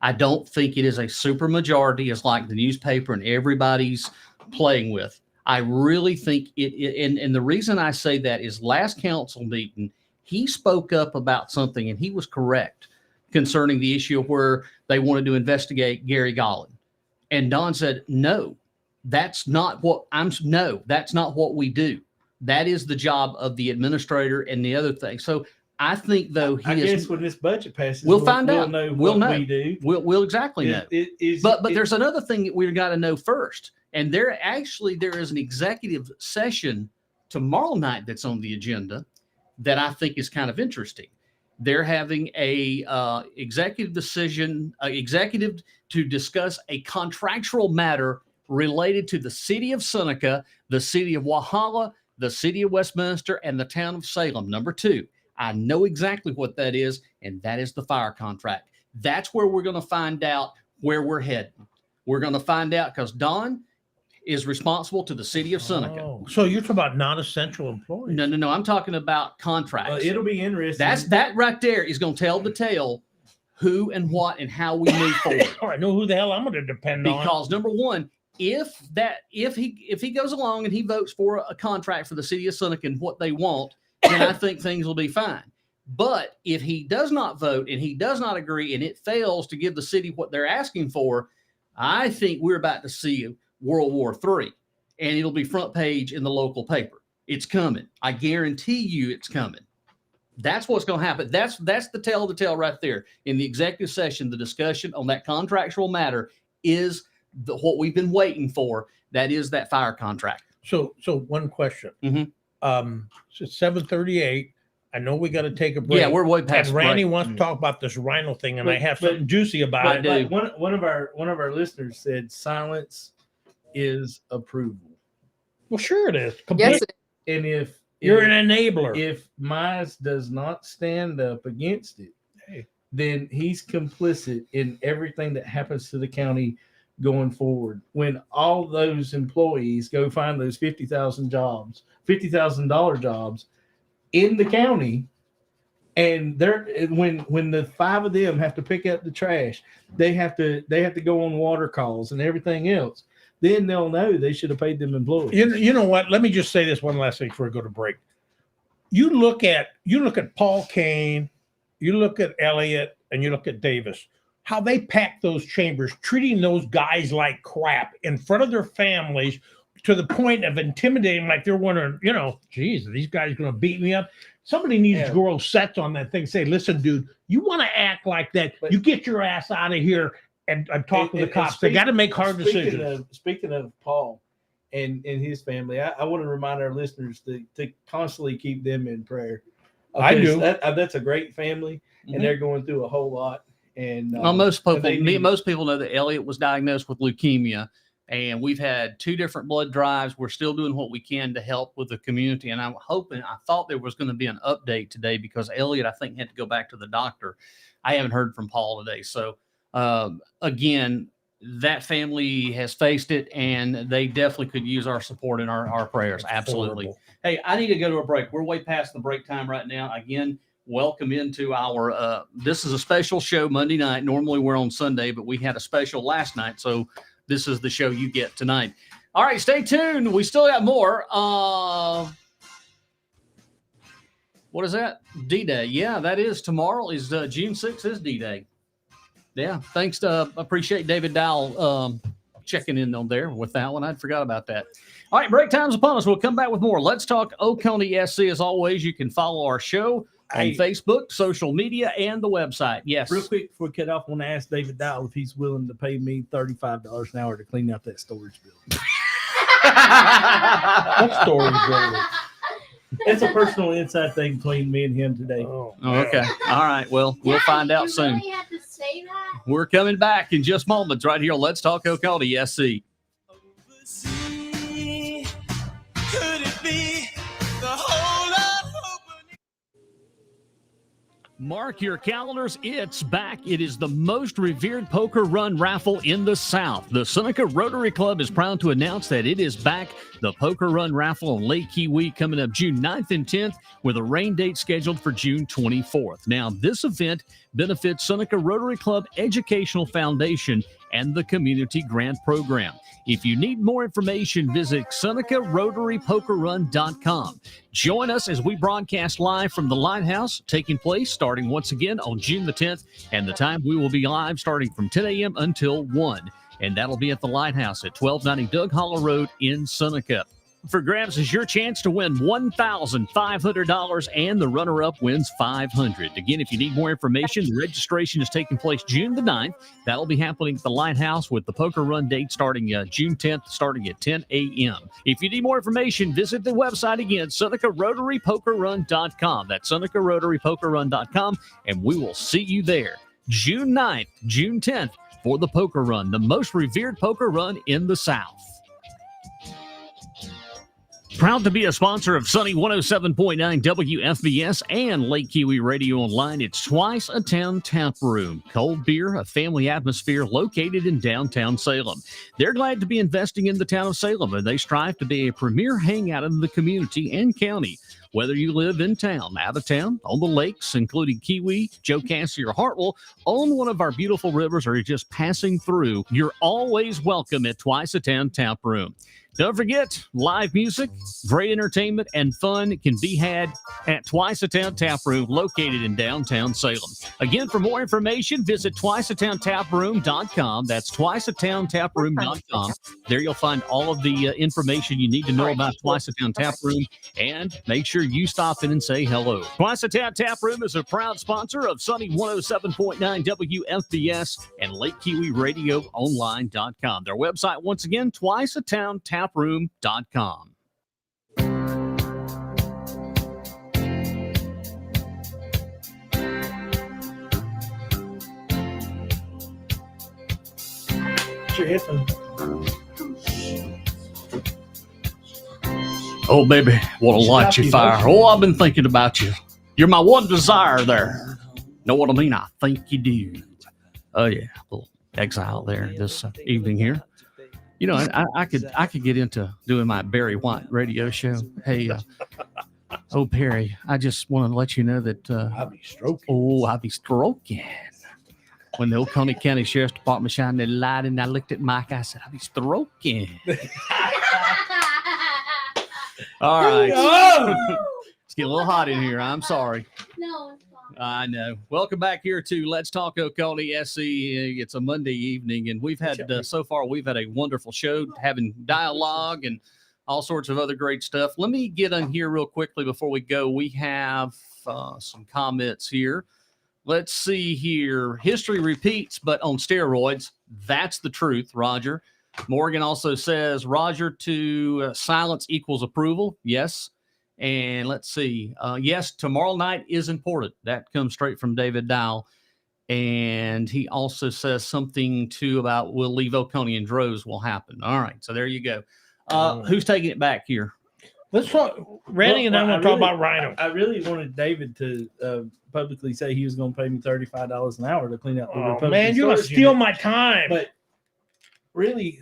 I don't think it is a super majority as like the newspaper and everybody's playing with. I really think and the reason I say that is last council meeting, he spoke up about something and he was correct concerning the issue of where they wanted to investigate Gary Gollin. And Don said, no, that's not what we do. That is the job of the administrator and the other thing. So I think though I guess when this budget passes, We'll find out. Know We'll what know. we do. we'll exactly know. But But there's another thing that we've got to know first. And there is an executive session tomorrow night that's on the agenda that I think is kind of interesting. They're having a executive to discuss a contractual matter related to the city of Seneca, the city of Walhalla, the city of Westminster, and the town of Salem. Number 2. I know exactly what that is, and that is the fire contract. That's where we're going to find out where we're heading. We're going to find out because Don is responsible to the city of Seneca. Oh, so you're talking about non-essential employees. No. I'm talking about contracts. it'll be interesting. That right there is going to tell the tale who and what and how we move forward. Oh, I know who the hell I'm going to depend on. Because number one, if he goes along and he votes for a contract for the city of Seneca and what they want, then I think things will be fine. But if he does not vote and he does not agree and it fails to give the city what they're asking for, I think we're about to see World War III, and it'll be front page in the local paper. It's coming. I guarantee you it's coming. That's what's going to happen. That's the tale of the tale right there. In the executive session, the discussion on that contractual matter is what we've been waiting for. That is that fire contract. So one question. Mhm. So 7:38. I know we got to take a break. Yeah, we're way past And Randy break. wants to talk about this rhino thing, and But- I have but- something juicy about I it. do. Like one of our listeners said, silence is approval. Well, sure it is. Yes, And if You're an enabler. if Mize does not stand up against it, Hey. then he's complicit in everything that happens to the county going forward. When all those employees go find those $50,000 jobs in the county, and when the 5 of them have to pick up the trash, they have to go on water calls and everything else. Then they'll know they should have paid them employees. You know what? Let me just say this one last thing before we go to break. You look at Paul Kane you look at Elliott and you look at Davis, how they pack those chambers, treating those guys like crap in front of their families to the point of intimidating, like they're wondering, geez, are these guys going to beat me up? Somebody needs to grow sets on that thing. Say, listen, dude, you want to act like that? You get your ass out of here and talk to the cops. They got to make hard decisions. Speaking of Paul and his family, I want to remind our listeners to constantly keep them in prayer. I do. That's a great family, and they're going through a whole lot. And most people know that Elliot was diagnosed with leukemia, and we've had 2 different blood drives. We're still doing what we can to help with the community, and I thought there was going to be an update today because Elliot, I think, had to go back to the doctor. I haven't heard from Paul today. So again, that family has faced it, and they definitely could use our support and our prayers. Absolutely. Horrible. Hey, I need to go to a break. We're way past the break time right now. Again, welcome into our this is a special show Monday night. Normally we're on Sunday, but we had a special last night, so this is the show you get tonight. All right, stay tuned. We still got more. What is that? D-Day. Yeah, that is tomorrow. Is June 6th is D-Day. Yeah, thanks to appreciate David Dowell checking in on there with that one. I forgot about that. All right, break time's upon us. We'll come back with more. Let's talk Oconee SC. As always, you can follow our show on Facebook, social media, and the website. Yes. Real quick before we cut off, I want to ask David Dowell if he's willing to pay me $35 an hour to clean out that storage building. What storage building? It's a personal inside thing between me and him today. Oh, Okay. All right. Well, we'll find out soon. Really have to say that? We're coming back in just moments right here. Let's talk Oconee SC. Could it be the whole of Mark your calendars. It's back. It is the most revered poker run raffle in the South. The Seneca Rotary Club is proud to announce that it is back. The Poker Run Raffle on Lake Kiwi coming up June 9th and 10th with a rain date scheduled for June 24th. Now, this event benefits Seneca Rotary Club Educational Foundation and the Community Grant Program. If you need more information, visit SenecaRotaryPokerRun.com. Join us as we broadcast live from the Lighthouse, taking place starting once again on June the 10th, and the time we will be live starting from 10 a.m. until 1. And that'll be at the Lighthouse at 1290 Doug Hollow Road in Seneca. For grabs is your chance to win $1,500, and the runner-up wins $500. Again, if you need more information, the registration is taking place June the 9th. That'll be happening at the Lighthouse with the poker run date starting June 10th, starting at 10 a.m. If you need more information, visit the website again, SenecaRotaryPokerRun.com. That's SenecaRotaryPokerRun.com, and we will see you there June 9th, June 10th for the poker run, the most revered poker run in the South. Proud to be a sponsor of Sunny 107.9 WFBS and Lake Kiwi Radio Online. It's Twice a Town Tap Room. Cold beer, a family atmosphere located in downtown Salem. They're glad to be investing in the town of Salem, and they strive to be a premier hangout in the community and county. Whether you live in town, out of town, on the lakes, including Kiwi, Jocassee, or Hartwell, on one of our beautiful rivers, or you're just passing through, you're always welcome at Twice a Town Tap Room. Don't forget, live music, great entertainment, and fun can be had at Twice a Town Tap Room, located in downtown Salem. Again, for more information, visit twiceatowntaproom.com. That's twiceatowntaproom.com. There you'll find all of the information you need to know about Twice a Town Tap Room, and make sure you stop in and say hello. Twice a Town Tap Room is a proud sponsor of Sunny 107.9 WFBS and Lake Kiwi Radio Online.com. Their website, once again, twiceatowntaproom.com. Your headphones. Oh, baby, what a light you fire. Oh, I've been thinking about you. You're my one desire there. Know what I mean? I think you do. Oh, yeah, a little exile there this evening here. You know, I could get into doing my Barry White radio show. Hey, Perry, I just want to let you know that I'll be stroking. Oh, I'll be stroking. When the Oconee County Sheriff's Department shined their light and I looked at Mike, I said, I'll be stroking. All right. It's getting a little hot in here. I'm sorry. No, it's fine. I know. Welcome back here to Let's Talk Oconee SE. It's a Monday evening, and we've had so far we've had a wonderful show, having dialogue and all sorts of other great stuff. Let me get in here real quickly before we go. We have some comments here. Let's see here. History repeats, but on steroids. That's the truth, Roger. Morgan also says, Roger, to silence equals approval. Yes. And let's see. Yes, tomorrow night is important. That comes straight from David Dow. And he also says something, too, about we'll leave Oconee and droves will happen. All right. So there you go. Who's taking it back here? Let's talk. Randy and I want to talk about Rhino. I really wanted David to publicly say he was going to pay me $35 an hour to clean out the Republican man, you're going to storage steal unit. my time. But really,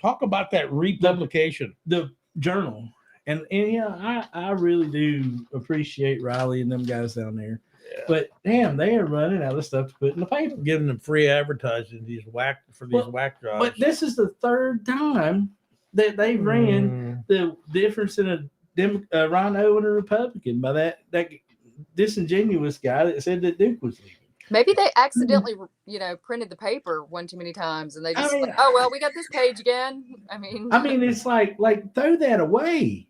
talk about that republication. The journal. And yeah, I really do appreciate Riley and them guys down there. Yeah. But damn, they are running out of stuff to put in the paper. Giving them free advertising these whack jobs. But this is the third time that they ran the difference in a Rhino and a Republican by that disingenuous guy that said that Duke was leaving. Maybe they accidentally, printed the paper one too many times, and they just oh well, we got this page again. I mean, it's like throw that away.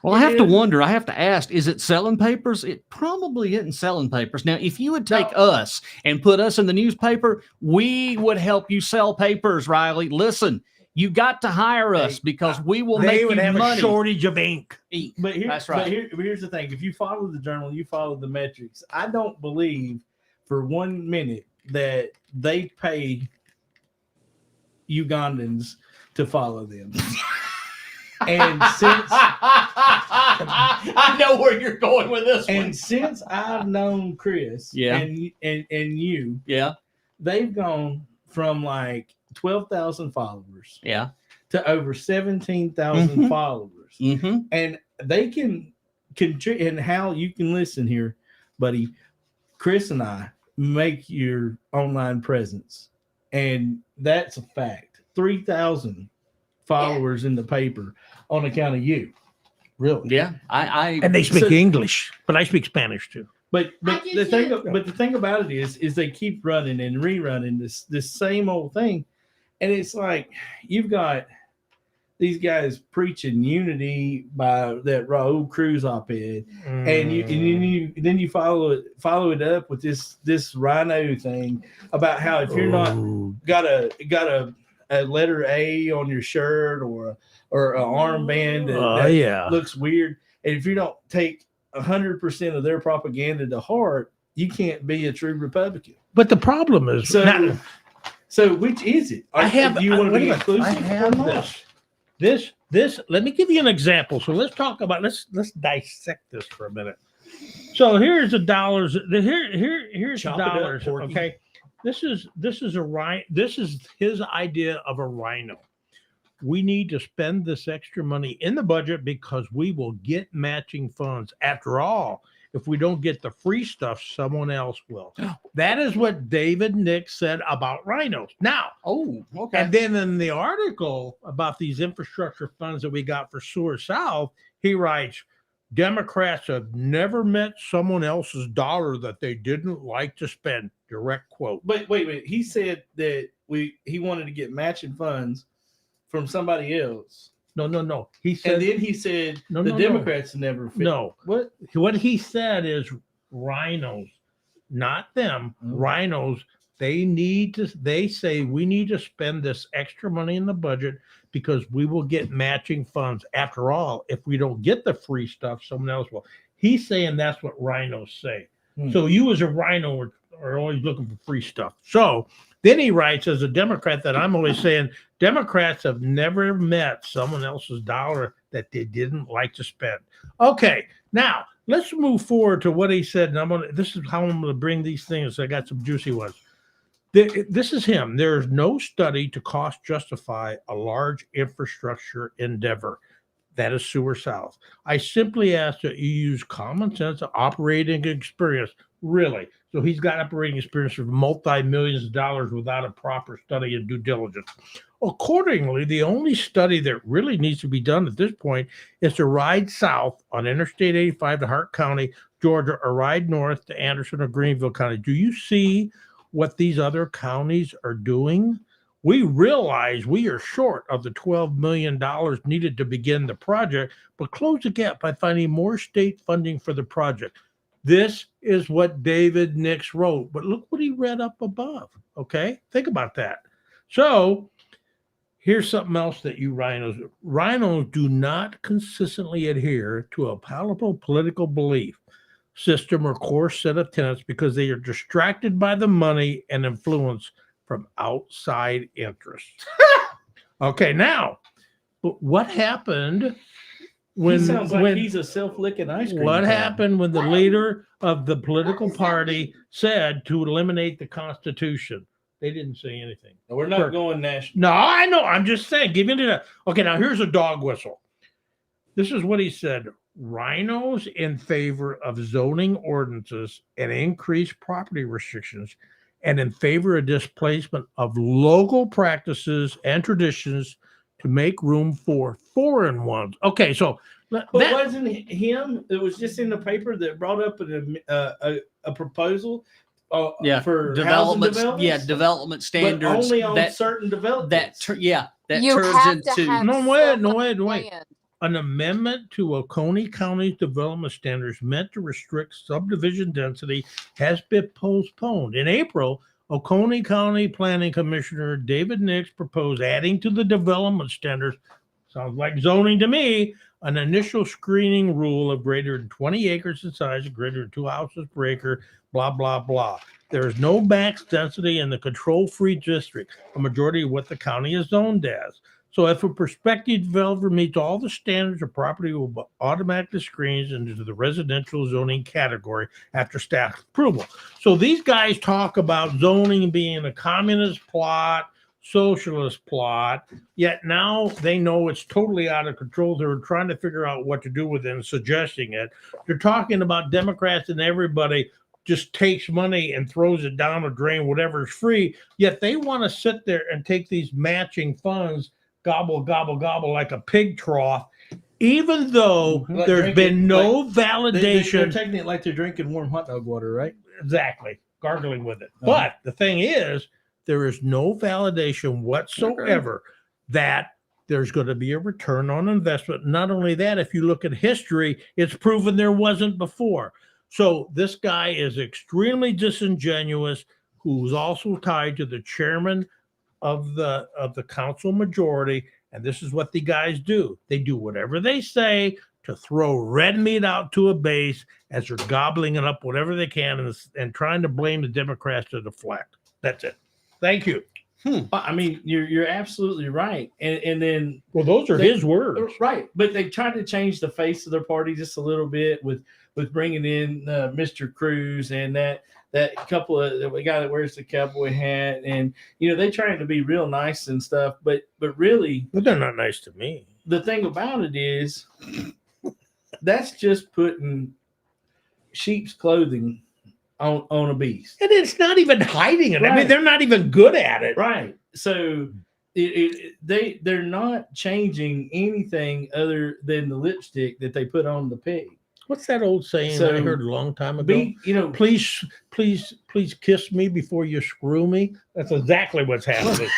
Well, I have to wonder. I have to ask: is it selling papers? It probably isn't selling papers. Now, if you would take us and put us in the newspaper, we would help you sell papers. Riley, listen. You got to hire us because we will make you money. They would have a shortage of ink. That's right. But here's the thing. If you follow the journal, you follow the metrics. I don't believe for 1 minute that they pay Ugandans to follow them. And since I know where you're going with this one. And since I've known Chris and you, they've gone from like 12,000 followers to over 17,000 followers. And they can contribute. And Hal, you can listen here, buddy. Chris and I make your online presence, and that's a fact. 3,000 followers in the paper on account of you. Really? Yeah. And they speak English, but I speak Spanish too. But the thing about it is they keep running and rerunning this same old thing. And it's like you've got these guys preaching unity by that Raul Cruz op-ed, and you follow it up with this Rhino thing about how if you're not got a letter A on your shirt or an armband that looks weird, and if you don't take 100% of their propaganda to heart, you can't be a true Republican. But the problem is So which is it? Do you want to be exclusive? I have this. Let me give you an example. So let's talk about let's dissect this for a minute. So here's the dollars. Here's the dollars. Okay. This is his idea of a rhino. We need to spend this extra money in the budget because we will get matching funds. After all, if we don't get the free stuff, someone else will. That is what David Nick said about rhinos. Now, and then in the article about these infrastructure funds that we got for Sewer South, he writes, Democrats have never met someone else's dollar that they didn't like to spend. Direct quote. But wait. He said that he wanted to get matching funds from somebody else. No. He said, and then he said Democrats never fit. No. What he said is rhinos, not them. Rhinos. They say we need to spend this extra money in the budget because we will get matching funds. After all, if we don't get the free stuff, someone else will. He's saying that's what rhinos say. So you as a rhino are always looking for free stuff. So then he writes, as a Democrat, that I'm always saying Democrats have never met someone else's dollar that they didn't like to spend. Okay, now let's move forward to what he said. And this is how I'm going to bring these things. I got some juicy ones. This is him. There is no study to cost justify a large infrastructure endeavor. That is Sewer South. I simply ask that you use common sense operating experience. Really. So he's got operating experience of multi-millions of dollars without a proper study and due diligence. Accordingly, the only study that really needs to be done at this point is to ride south on Interstate 85 to Hart County, Georgia, or ride north to Anderson or Greenville County. Do you see what these other counties are doing? We realize we are short of the $12 million needed to begin the project, but close the gap by finding more state funding for the project. This is what David Nix wrote, but look what he read up above. Okay, think about that. So here's something else that you rhinos do not consistently adhere to a palatable political belief system or core set of tenets because they are distracted by the money and influence from outside interests. Okay, now, but what happened when he sounds like he's a self-licking ice cream what cone. happened when the leader of the political party said to eliminate the Constitution? They didn't say anything. We're not going national. No, I know. I'm just saying. Give me the. Okay, now here's a dog whistle. This is what he said. Rhinos in favor of zoning ordinances and increased property restrictions and in favor of displacement of local practices and traditions to make room for foreign ones. Okay, so But wasn't him? It was just in the paper that brought up a proposal. For development. housing Yeah, development standards. but only on that certain developments. that You turns have to into. have No, wait. land. An amendment to Oconee County's development standards meant to restrict subdivision density has been postponed. In April, Oconee County Planning Commissioner David Nix proposed adding to the development standards, sounds like zoning to me, an initial screening rule of greater than 20 acres in size, greater than 2 houses per acre, blah, blah, blah. There is no max density in the control-free district, a majority of what the county is zoned as. So if a prospective developer meets all the standards, the property will be automatically screened into the residential zoning category after staff approval. So these guys talk about zoning being a communist plot, socialist plot, yet now they know it's totally out of control. They're trying to figure out what to do with it and suggesting it. They're talking about Democrats and everybody just takes money and throws it down the drain, whatever's free, yet they want to sit there and take these matching funds, gobble, gobble, gobble like a pig trough, even though Like there's drinking- been no They're validation. taking it like they're drinking warm hot dog water, right? Exactly, gargling with it. Uh-huh. But the thing is, there is no validation whatsoever that there's going to be a return on investment. Not only that, if you look at history, it's proven there wasn't before. So this guy is extremely disingenuous, who's also tied to the chairman of the council majority. And this is what the guys do. They do whatever they say to throw red meat out to a base as they're gobbling it up, whatever they can, and trying to blame the Democrats to deflect. That's it. Thank you. I mean, you're absolutely right. And then Well, those are his words. right, but they tried to change the face of their party just a little bit with bringing in Mr. Cruz and that couple of the guy that wears the cowboy hat, and they trying to be real nice and stuff, but really But they're not nice to me. the thing about it is that's just putting sheep's clothing on a beast. And it's not even hiding it. I mean, Right. they're not even good at it. Right. So they're not changing anything other than the lipstick that they put on the pig. What's that old saying So, I heard a long time ago? Please kiss me before you screw me. That's exactly what's happening.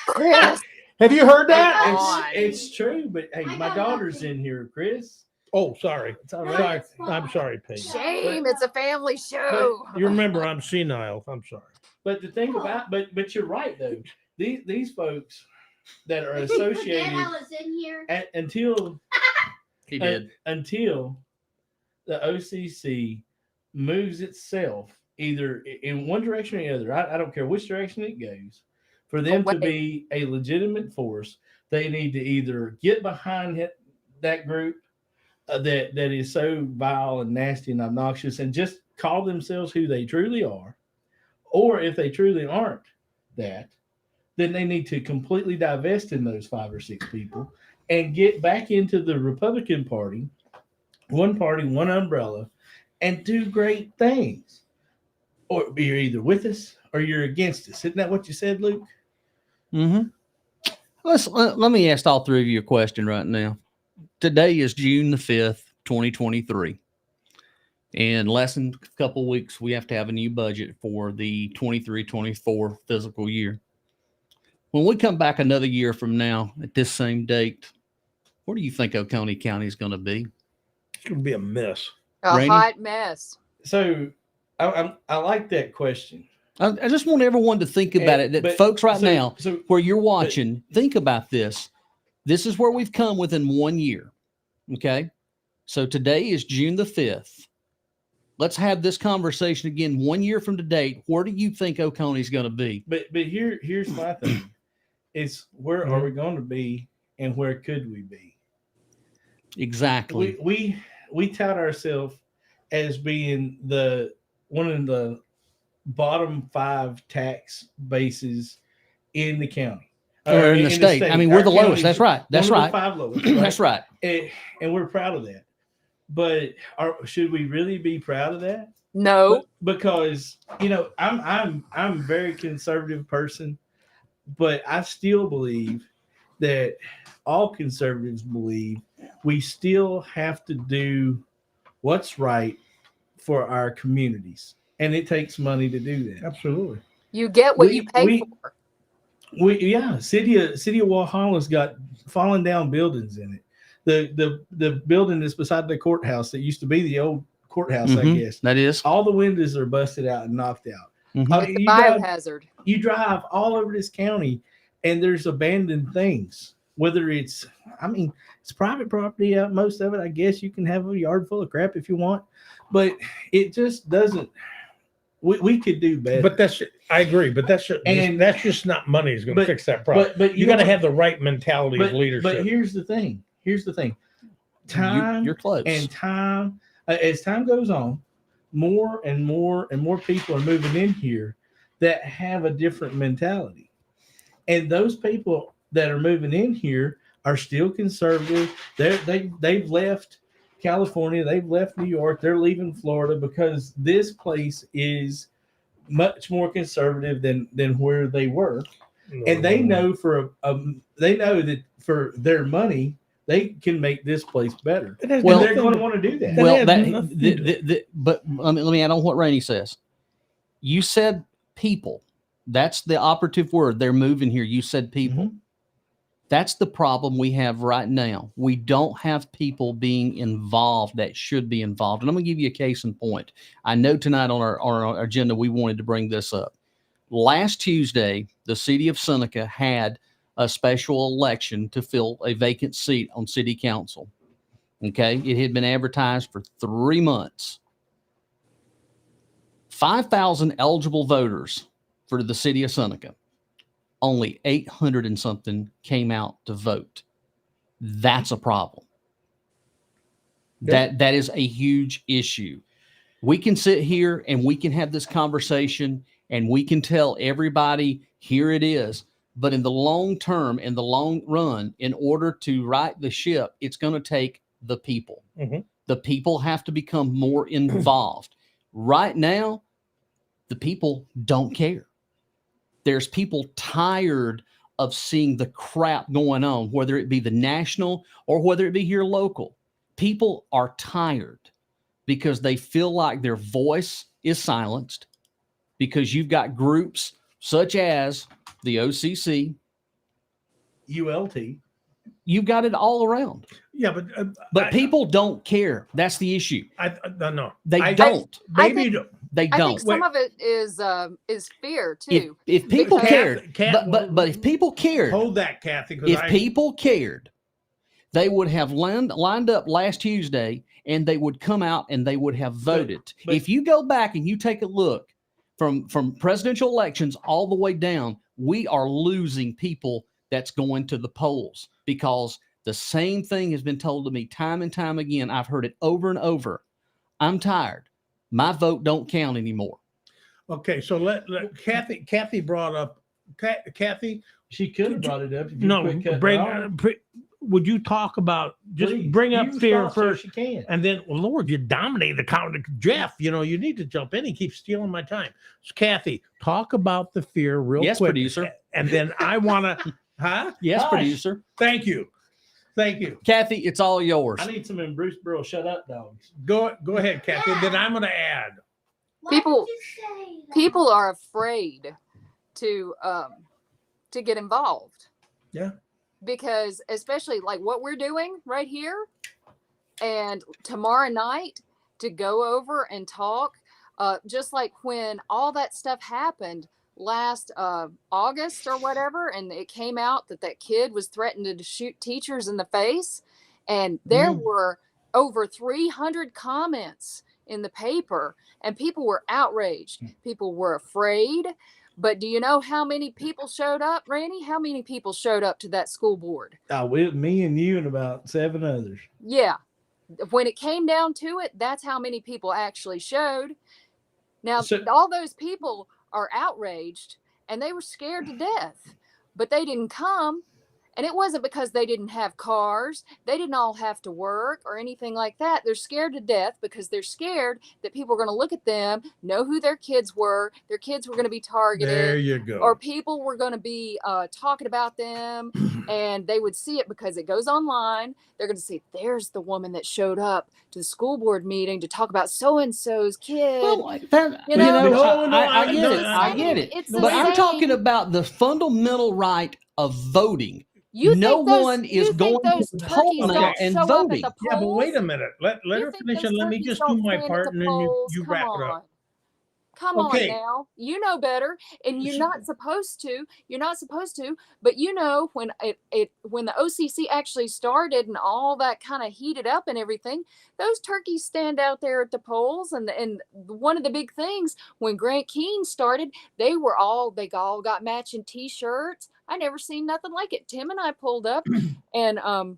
Chris, Have you heard that? It's true, but hey, my daughter's in here, Chris. Oh, sorry. It's all No, right. it's fine. I'm sorry, Peggy. shame. It's a family show. You remember I'm senile. I'm sorry. But the thing about but you're right though. These folks that are Forget associated I was in here. until He did. until the OCC moves itself either in one direction or the other. I don't care which direction it goes. For them to Away. be a legitimate force, they need to either get behind that group that is so vile and nasty and obnoxious and just call themselves who they truly are, or if they truly aren't that, then they need to completely divest in those 5 or 6 people and get back into the Republican Party, one umbrella, and do great things. or you're either with us or you're against us. Isn't that what you said, Luke? Mm-hmm. Let me ask all three of you a question right now. Today is June the 5th, 2023. In less than a couple of weeks, we have to have a new budget for the 23-24 fiscal year. When we come back another year from now at this same date, where do you think Oconee County is going to be? It's going to be a mess. A Rainey? hot mess. So I like that question. I just want everyone to think about it. That folks right now, where you're watching, think about this. This is where we've come within 1 year. Okay. So today is June the 5th. Let's have this conversation again 1 year from today. Where do you think Oconee is going to be? But here's my thing. It's where are we going to be and where could we be? Exactly. We tout ourselves as being one of the bottom 5 tax bases in the county. Or in the state. I mean, we're the lowest. That's right. That's right. 5 lowest. Right? That's right. And we're proud of that. But should we really be proud of that? No. Because I'm a very conservative person, but I still believe that all conservatives believe we still have to do what's right for our communities, and it takes money to do that. Absolutely. You get what you pay for. City of Walhalla's got fallen down buildings in it. The building that's beside the courthouse that used to be the old courthouse, I guess. That is. All the windows are busted out and knocked out. It's a biohazard. You drive all over this county and there's abandoned things. Whether it's private property, most of it, I guess you can have a yard full of crap if you want, but it just doesn't. We could do better. But I agree. But that's just not money is going to fix that problem. But you got to have the right mentality of leadership. But here's the thing. Time you're close. And time as time goes on, more and more and more people are moving in here that have a different mentality. And those people that are moving in here are still conservative. They've left California, they've left New York, they're leaving Florida because this place is much more conservative than where they were. And they know they know that for their money they can make this place better. Well, they're going to want to do that. Well, but let me add on what Rannie says. You said people. That's the operative word. They're moving here. You said people. Mm-hmm. That's the problem we have right now. We don't have people being involved that should be involved. And I'm going to give you a case in point. I know tonight on our agenda we wanted to bring this up. Last Tuesday, the city of Seneca had a special election to fill a vacant seat on city council. Okay. It had been advertised for 3 months. 5,000 eligible voters for the city of Seneca. Only 800 and something came out to vote. That's a problem. That is a huge issue. We can sit here and we can have this conversation and we can tell everybody here it is. But in the long term, in the long run, in order to right the ship, it's going to take the people. Mm-hmm. The people have to become more involved. Right now, the people don't care. There's people tired of seeing the crap going on, whether it be the national or whether it be here local. People are tired because they feel like their voice is silenced because you've got groups such as the OCC, ULT. You've got it all around. Yeah, but people don't care. That's the issue. No, they don't. I They don't. I think some of it is fear too. If people cared, but if people cared, hold that, Cathy. If people cared, they would have lined up last Tuesday and they would come out and they would have voted. But if you go back and you take a look from presidential elections all the way down, we are losing people that's going to the polls because the same thing has been told to me time and time again. I've heard it over and over. I'm tired. My vote don't count anymore. Okay, so let Cathy brought up. Cathy, she could have brought it up. Would you talk about just Please, bring up you fear stop so first. she can. And then, well, Lord, you dominate the count. Jeff, you need to jump in. He keeps stealing my time. So, Kathy, talk about the fear real Yes, quick. producer. And then I want to, huh? Yes, Hush. producer. Thank you. Thank you. Kathy, it's all yours. I need some in Bruce Burrow shut up dogs. Go ahead, Kathy. Then I'm going to add. Why People- did you say that? People are afraid to get involved. Yeah. Because especially like what we're doing right here, and tomorrow night to go over and talk, just like when all that stuff happened last August or whatever, and it came out that kid was threatening to shoot teachers in the face, and there were over 300 comments in the paper, and people were outraged. People were afraid. But do you know how many people showed up, Rannie? How many people showed up to that school board? Me and you and about 7 others. Yeah. When it came down to it, that's how many people actually showed. Now, So- all those people are outraged and they were scared to death, but they didn't come. And it wasn't because they didn't have cars. They didn't all have to work or anything like that. They're scared to death because they're scared that people are going to look at them, know who their kids were going to be targeted. There you go. Or people were going to be talking about them, and they would see it because it goes online. They're going to see, there's the woman that showed up to the school board meeting to talk about so-and-so's kid. Well, that, You know, I get it. I get it. It's the But I'm same. talking about the fundamental right of voting. You No think those, one you is think going those to the turkeys poll now don't and show up voting. at the polls? Yeah, but wait a minute. Let You her think finish those and let me turkeys just do don't my stand at part the and then polls? you Come wrap it on. up. Come Okay. on now. You know better, and you're not supposed to. You're not supposed to. But you know, when when the OCC actually started and all that kind of heated up and everything, those turkeys stand out there at the polls. And one of the big things when Grant Keene started, they all got matching T-shirts. I never seen nothing like it. Tim and I pulled up, and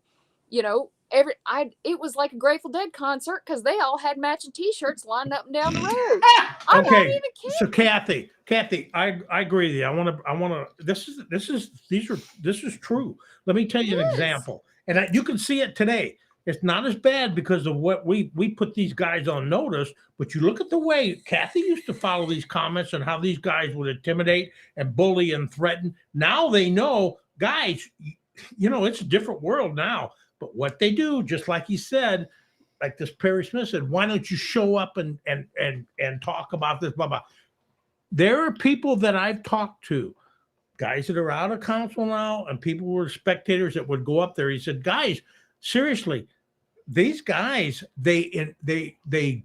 you know. It was like a Grateful Dead concert because they all had matching T-shirts lined up and down the road. I'm not Okay. even kidding. So Kathy, I agree with you. I want to. This is true. Let me tell you an It is. example, and you can see it today. It's not as bad because of what we put these guys on notice, but you look at the way Kathy used to follow these comments and how these guys would intimidate and bully and threaten. Now they know, guys, it's a different world now. But what they do, just like he said, like this Perry Smith said, why don't you show up and talk about this, blah, blah. There are people that I've talked to, guys that are out of council now, and people who were spectators that would go up there. He said, guys, seriously, these guys, they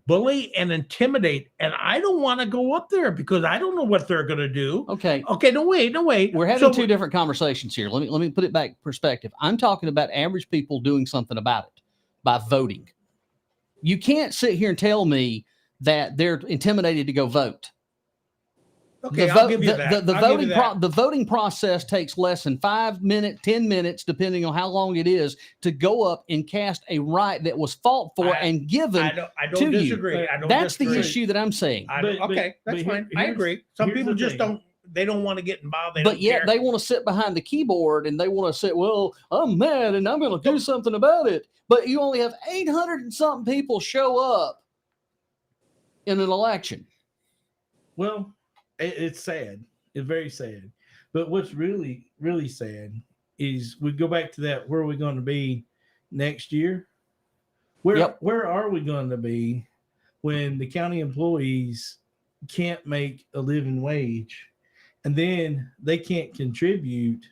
bully and intimidate, and I don't want to go up there because I don't know what they're going to do. Okay. No, wait. We're having two different conversations here. Let me put it back in perspective. I'm talking about average people doing something about it by voting. You can't sit here and tell me that they're intimidated to go vote. Okay, I'll give you that. The voting process takes less than 5 minutes, 10 minutes, depending on how long it is, to go up and cast a right that was fought for and given I don't to disagree. you. I don't That's disagree. the issue that I'm saying. That's fine. I agree. Some people just don't want to get involved. But yet they want to sit behind the keyboard and they want to say, well, I'm mad and I'm going to do something about it. But you only have 800 and something people show up in an election. Well, it's sad. It's very sad. But what's really, really sad is we go back to that. Where are we going to be next year? Where are we going to be when the county employees can't make a living wage, and then they can't contribute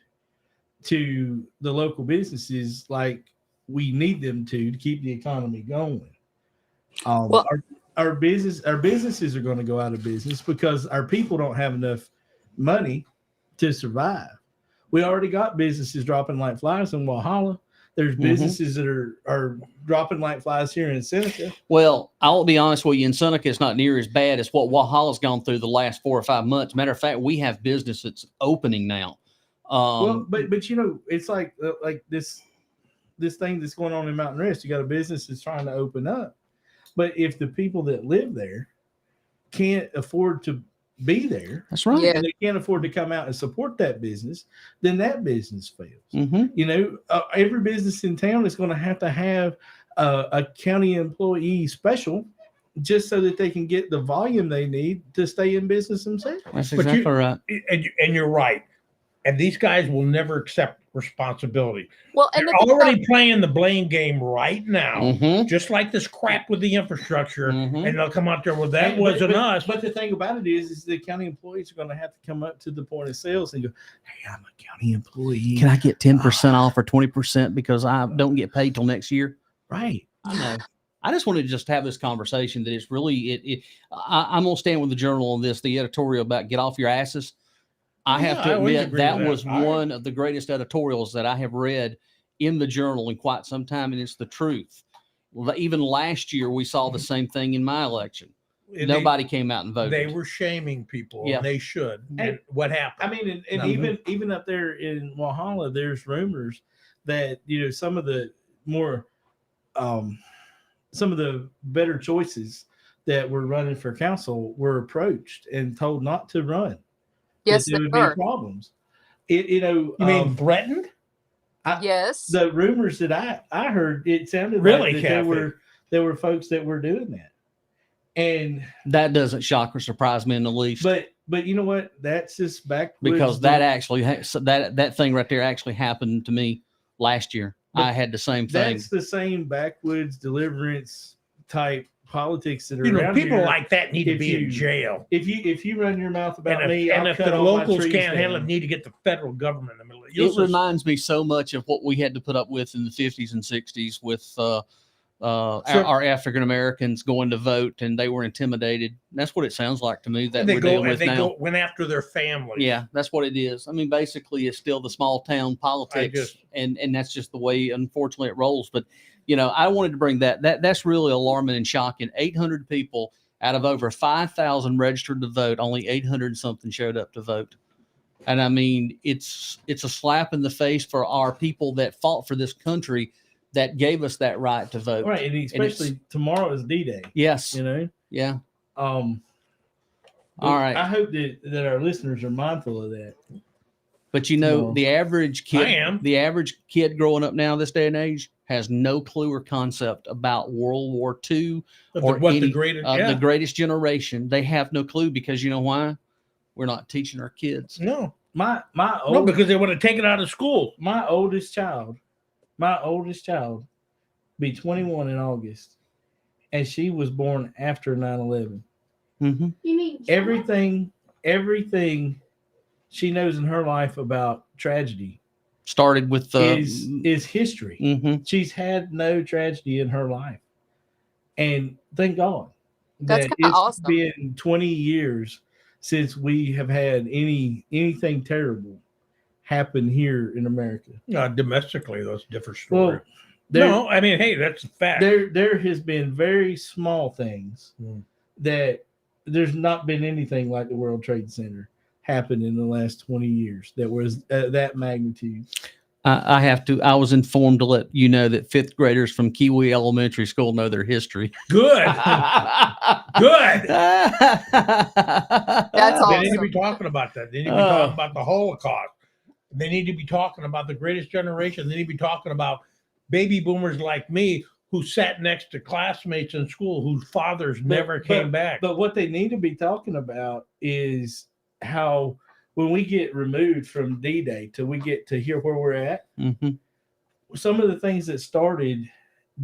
to the local businesses like we need them to keep the economy going? Well- Our businesses are going to go out of business because our people don't have enough money to survive. We already got businesses dropping like flies in Walhalla. There's businesses that are dropping like flies here in Seneca. Well, I'll be honest with you. In Seneca, it's not near as bad as what Walhalla's gone through the last 4 or 5 months. Matter of fact, we have business that's opening now. Well, but it's like this thing that's going on in Mountain Rest. You got a business that's trying to open up. But if the people that live there can't afford to be there, That's right. Yeah. and they can't afford to come out and support that business, then that business fails. Mm-hmm. You know, every business in town is going to have a county employee special just so that they can get the volume they need to stay in business themselves. That's But exactly right. And you're right. And these guys will never accept responsibility. Well, and They're the thing already playing the blame game right now, Mm-hmm. just like this crap with the infrastructure. Mhm. And they'll come out there, well, that But- wasn't but- us. But the thing about it is the county employees are going to have to come up to the point of sales and go, "Hey, I'm a county employee." Can I get 10% off or 20% because I don't get paid till next year? Right. I know. I just wanted to just have this conversation that it's really I'm gonna stand with the Journal on this, the editorial about get off your asses. I have Yeah, to I always admit agree that with that. was one of the greatest editorials that I have read in the Journal in quite some time, and it's the truth. Even last year, we saw the same thing in my election. And Nobody came out and voted. They were shaming people, Yeah. and they should. And- And what happened? I mean, and No. even up there in Walhalla, there's rumors that some of the more some of the better choices that were running for council were approached and told not to run. yes, that there they would were. be problems. You you mean threatened? Yes. the rumors that I heard, it sounded Really, like that Cathy? there were folks that were doing that. And That doesn't shock or surprise me in the least. but you know what? That's just back Because that actually that thing right there actually happened to me last year. But I had the same thing. that's the same backwoods deliverance type politics that are You know, around people here. like that need to if be in you- jail. If you run your mouth about me, And I'll if cut the all my locals trees can't handle down. it, need to get the federal government in the middle. It reminds me so much of what we had to put up with in the 50s and 60s with our African Americans going to vote, and they were intimidated. That's what it sounds like to me that they we're dealing with they now. went after their family. Yeah, that's what it is. I mean, basically, it's still the small town politics, and that's just the way, unfortunately, it rolls. But I wanted to bring that's really alarming and shocking. 800 people out of over 5,000 registered to vote, only 800 something showed up to vote. And I mean, it's a slap in the face for our people that fought for this country, that gave us that right to vote. Right, and especially tomorrow is D-Day. Yes. Yeah. All right. I hope that our listeners are mindful of that. But Tomorrow. the average I kid, am. the average kid growing up now this day and age has no clue or concept about World War II or the greatest generation. They have no clue because you know why? We're not teaching our kids. No, My because they want to take it out of school. my oldest child be 21 in August, and she was born after 9/11. Mm-hmm. You mean Everything she knows in her life about tragedy Started with is history. mhm. She's had no tragedy in her life, and thank God That's that kinda it's awesome. been 20 years since we have had anything terrible happen here in America. Domestically, that's a different Well, story. there, No, I mean, hey, that's a fact. there has been very small things Mm. that there's not been anything like the World Trade Center happened in the last 20 years that was that magnitude. I was informed to let you know that fifth graders from Kiwi Elementary School know their history. Good. Good. That's They need to awesome. be talking about that. They need to be talking about the Holocaust. They need to be talking about the greatest generation. They need to be talking about baby boomers like me who sat next to classmates in school whose fathers never came back. But what they need to be talking about is how when we get removed from D-Day till we get to here where we're at, Mhm. some of the things that started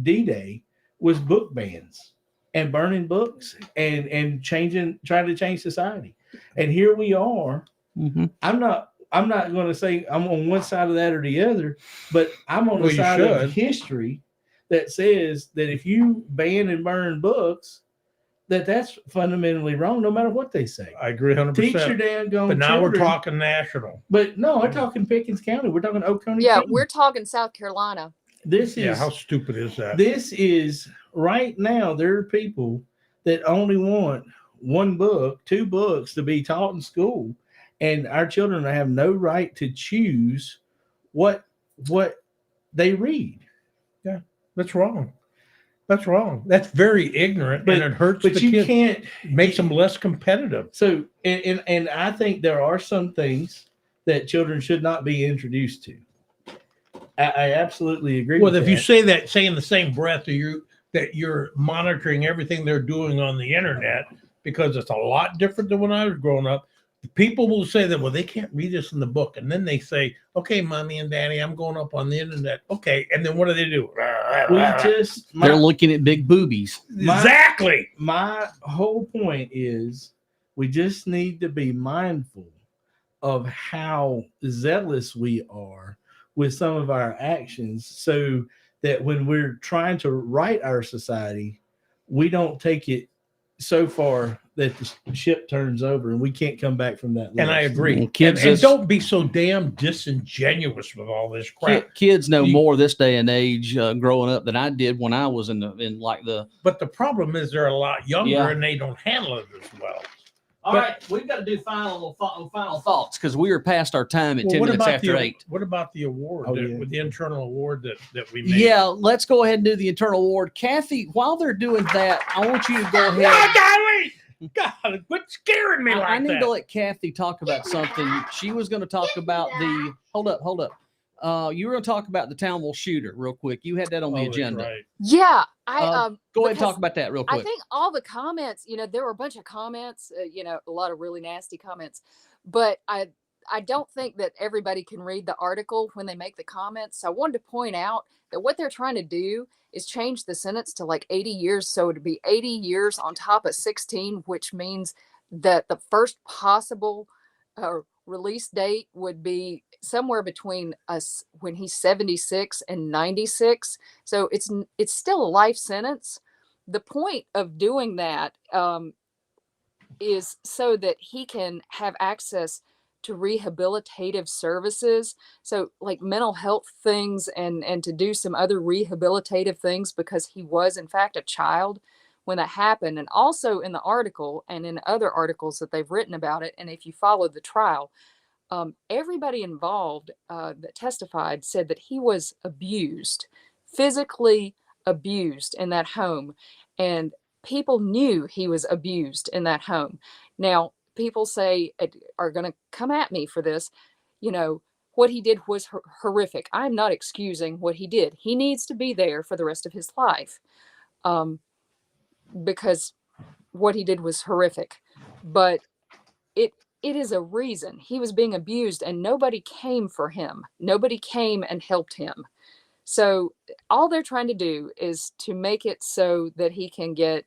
D-Day was book bans and burning books and trying to change society. And here we are. Mhm. I'm not going to say I'm on one side of that or the other, but I'm on Well, the you side should. of history that says that if you ban and burn books, that's fundamentally wrong, no matter what they say. I agree 100%. Teach your damn gone But now we're children. talking national. But no, we're talking Pickens County. We're talking Oconee Yeah, County. we're talking South Carolina. This Yeah, is how stupid is that? this is right now. There are people that only want one book, two books to be taught in school, and our children have no right to choose what they read. That's wrong. That's wrong. That's very ignorant, But- and it hurts But the you kids. can't. Makes them less competitive. So, and I think there are some things that children should not be introduced to. I absolutely agree. Well, with if you that. say in the same breath that you're monitoring everything they're doing on the internet, because it's a lot different than when I was growing up. People will say that, well, they can't read this in the book. And then they say, okay, mommy and daddy, I'm going up on the internet. Okay. And then what do they do? They're looking at big boobies. Exactly. My whole point is we just need to be mindful of how zealous we are with some of our actions, so that when we're trying to right our society, we don't take it so far that the ship turns over and we can't come back from that. And I list. agree. Kids And is- don't be so damn disingenuous with all this crap. Kids know You- more this day and age growing up than I did when I was in like the. But the problem is they're a lot younger Yeah. and they don't handle it as well. All right, we've got to do final thoughts because we are past our time at Well, 10 minutes after 8. What about the award, Oh, yeah. with the internal award that we made? Yeah, let's go ahead and do the internal award. Kathy, while they're doing that, I want you to go ahead. God, golly! God, quit scaring me like I need that. to let Kathy talk about something. She was going to talk about the. Hold up. You were going to talk about the Townville shooter real quick. You had that on Oh, the that's agenda. right. Yeah, Go I ahead and because talk about that real I quick. think all the comments, there were a bunch of comments, a lot of really nasty comments, but I don't think that everybody can read the article when they make the comments. So I wanted to point out that what they're trying to do is change the sentence to like 80 years. So it'd be 80 years on top of 16, which means that the first possible release date would be somewhere between us when he's 76 and 96. So it's still a life sentence. The point of doing that is so that he can have access to rehabilitative services, so like mental health things, and to do some other rehabilitative things, because he was in fact a child when that happened. And also in the article and in other articles that they've written about it, and if you follow the trial, everybody involved that testified said that he was abused, physically abused in that home, and people knew he was abused in that home. Now, people are going to come at me for this. What he did was horrific. I'm not excusing what he did. He needs to be there for the rest of his life, because what he did was horrific. But it is a reason he was being abused, and nobody came for him. Nobody came and helped him. So all they're trying to do is to make it so that he can get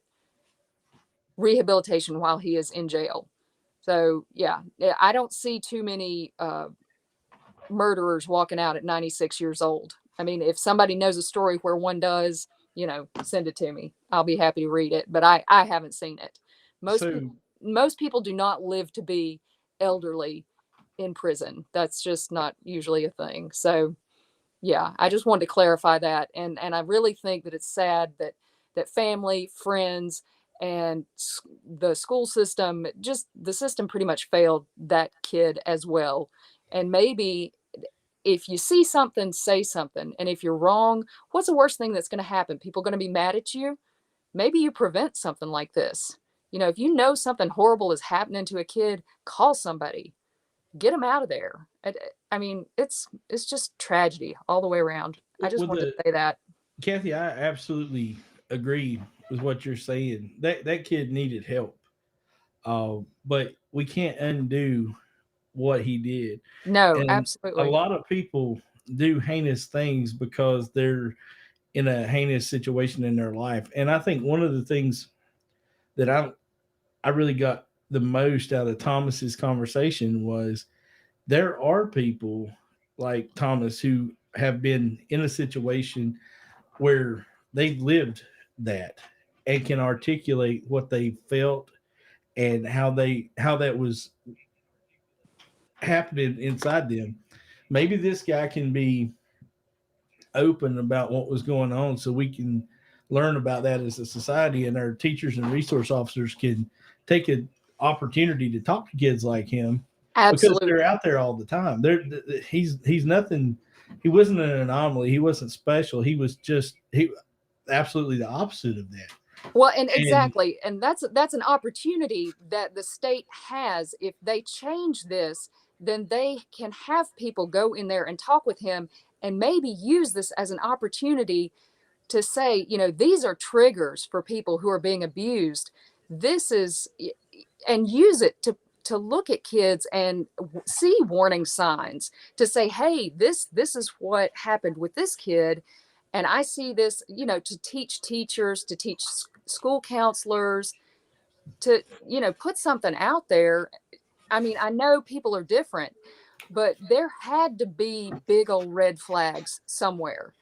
rehabilitation while he is in jail. So yeah, I don't see too many murderers walking out at 96 years old. I mean, if somebody knows a story where one does, send it to me. I'll be happy to read it, but I haven't seen it. Most people do not live to be elderly in prison. That's just not usually a thing. So yeah, I just wanted to clarify that. And I really think that it's sad that family, friends, and the school system, just the system pretty much failed that kid as well. And maybe if you see something, say something. And if you're wrong, what's the worst thing that's going to happen? People going to be mad at you? Maybe you prevent something like this. If you know something horrible is happening to a kid, call somebody, get them out of there. I mean, it's just tragedy all the way around. I just wanted to say that. Kathy, I absolutely agree with what you're saying. That kid needed help, but we can't undo what he did. No, And absolutely. a lot of people do heinous things because they're in a heinous situation in their life. And I think one of the things that I really got the most out of Thomas's conversation was there are people like Thomas who have been in a situation where they lived that and can articulate what they felt and how that was happening inside them. Maybe this guy can be open about what was going on so we can learn about that as a society, and our teachers and resource officers can take an opportunity to talk to kids like him. Absolutely. Because they're out there all the time. He's nothing. He wasn't an anomaly. He wasn't special. He was just absolutely the opposite of that. Well, and exactly, and that's an opportunity that the state has. If they change this, then they can have people go in there and talk with him, and maybe use this as an opportunity to say, these are triggers for people who are being abused. This is, and use it to look at kids and see warning signs, to say, hey, this is what happened with this kid. And I see this, to teach teachers, to teach school counselors, to, put something out there. I mean, I know people are different, but there had to be big old red flags somewhere.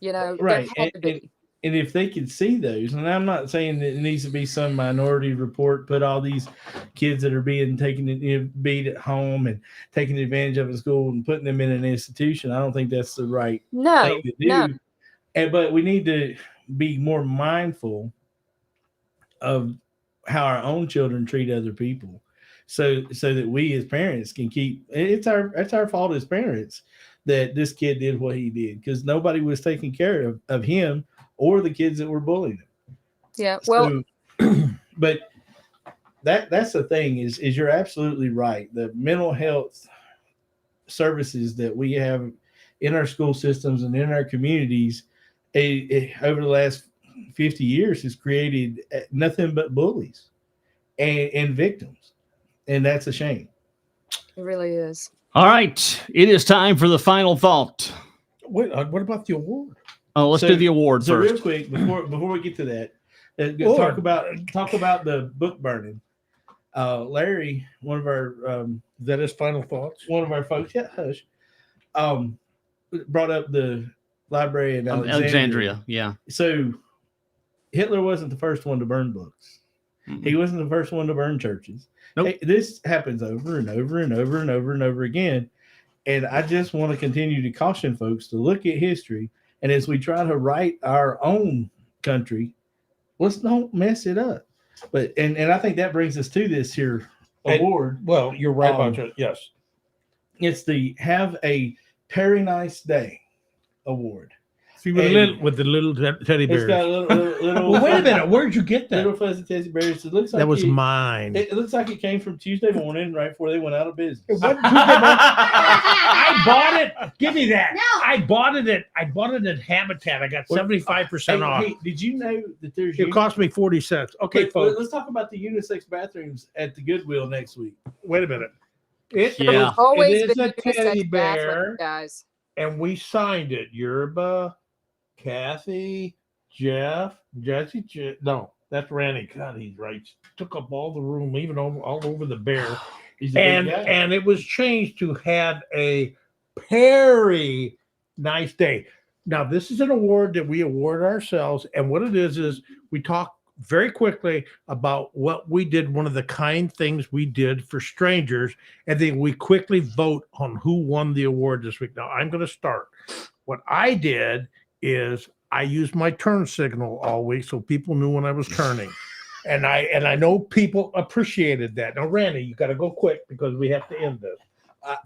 Right. There had to be. And if they can see those, and I'm not saying that it needs to be some minority report, put all these kids that are being beat at home and taken advantage of in school and putting them in an institution. I don't think that's the right thing to do. No. But we need to be more mindful of how our own children treat other people, so that we as parents can keep. It's our fault as parents that this kid did what he did, because nobody was taking care of him or the kids that were bullying him. Yeah. Well, but that's the thing is you're absolutely right. The mental health services that we have in our school systems and in our communities over the last 50 years has created nothing but bullies and victims. And that's a shame. it really is. All right. It is time for the final thought. Wait, what about the award? Oh, let's do the award so first. Real quick, before we get to that, talk about the book burning. Larry, one of our Is that his final thoughts? one of our folks, brought up the library in Alexandria. Yeah. So Hitler wasn't the first one to burn books. Mm-hmm. He wasn't the first one to burn churches. Nope. Hey, this happens over and over and over and over and over again. And I just want to continue to caution folks to look at history. And as we try to write our own country, let's don't mess it up. But and I think that brings us to this here award. Well, you're right about that. Yes. It's the Have a Very Nice Day award. See, with the little teddy It's bears. got a little Well, wait a minute. Where'd you get that? little fuzzy teddy bears. It looks like That was mine. It looks like it came from Tuesday morning, right before they went out of business. I bought it. Give me that. No. I bought it at Habitat. I got 75% off. Hey, did you know that there's? It cost me 40 cents. Okay, folks. Let's talk about the unisex bathrooms at the Goodwill next week. Wait a minute. It Yeah. Always is been a teddy unisex bear, bathroom, guys. and we signed it. Yerba, Cathy, Jeff, Jazzy Jeff. No, that's Rannie. God, he's right. Took up all the room, even all over the bear. He's a big guy. And it was changed to have a very nice day. Now, this is an award that we award ourselves, and what it is we talk very quickly about what we did, one of the kind things we did for strangers, and then we quickly vote on who won the award this week. Now, I'm going to start. What I did is I used my turn signal all week so people knew when I was turning. And I know people appreciated that. Now, Randy, you got to go quick because we have to end this.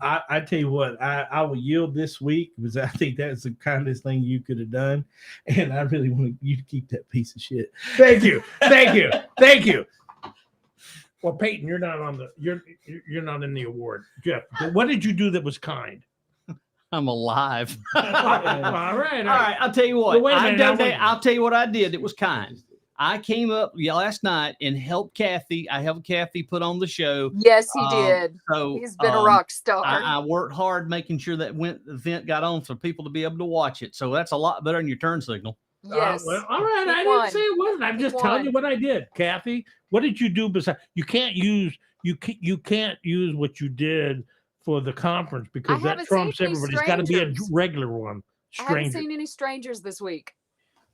I tell you what, I will yield this week because I think that's the kindest thing you could have done, and I really want you to keep that piece of shit. Thank you. Well, Peyton, you're not on you're not in the award. Jeff, what did you do that was kind? I'm alive. All right. All right. I'll tell you what. Well, wait a minute, I'll tell you what I did. It was kind. I came up last night and helped Cathy. I helped Cathy put on the show. Yes, he did. So He's been a rock star. I worked hard making sure that event got on for people to be able to watch it. So that's a lot better than your turn signal. yes. Well, all right. He I won. didn't say it wasn't. I'm just He telling won. you what I did. Cathy, what did you do besides? You can't use what you did for the conference because that haven't trumps seen any everybody. It's got to be a strangers. regular one. I haven't Stranger. seen any strangers this week.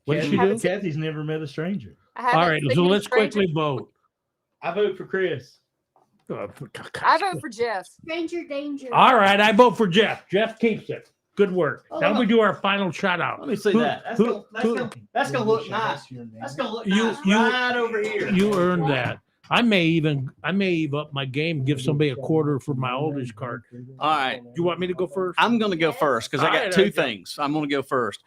What did Kathy- she do? haven't seen- Kathy's never met a stranger. I haven't All right. seen So any let's quickly strangers. vote. I vote for Chris. I vote for Jeff. Stranger danger. All right, I vote for Jeff. Jeff keeps it. Good work. Oh, Now no. we do our final shout out. Let me see Who- that. That's who- gonna look nice. That's gonna look You- nice you- right over here. You earned that. I may even up my game, give somebody a quarter for my oldies card. All right. You want me to go first? I'm going to go first because I All got right, two I go. things. I'm going to go first.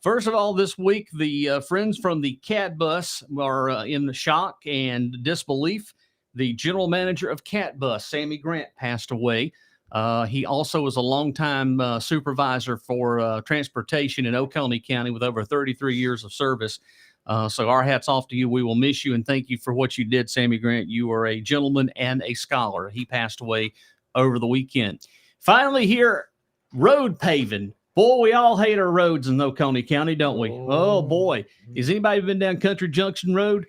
First of all, this week, the friends from the Cat Bus are in the shock and disbelief. The general manager of Cat Bus, Sammy Grant, passed away. He also was a longtime supervisor for transportation in Oconee County with over 33 years of service. So our hats off to you. We will miss you and thank you for what you did, Sammy Grant. You are a gentleman and a scholar. He passed away over the weekend. Finally, here, road paving. Boy, we all hate our roads in Oconee County, don't we? Oh, boy. Has anybody been down Country Junction Road?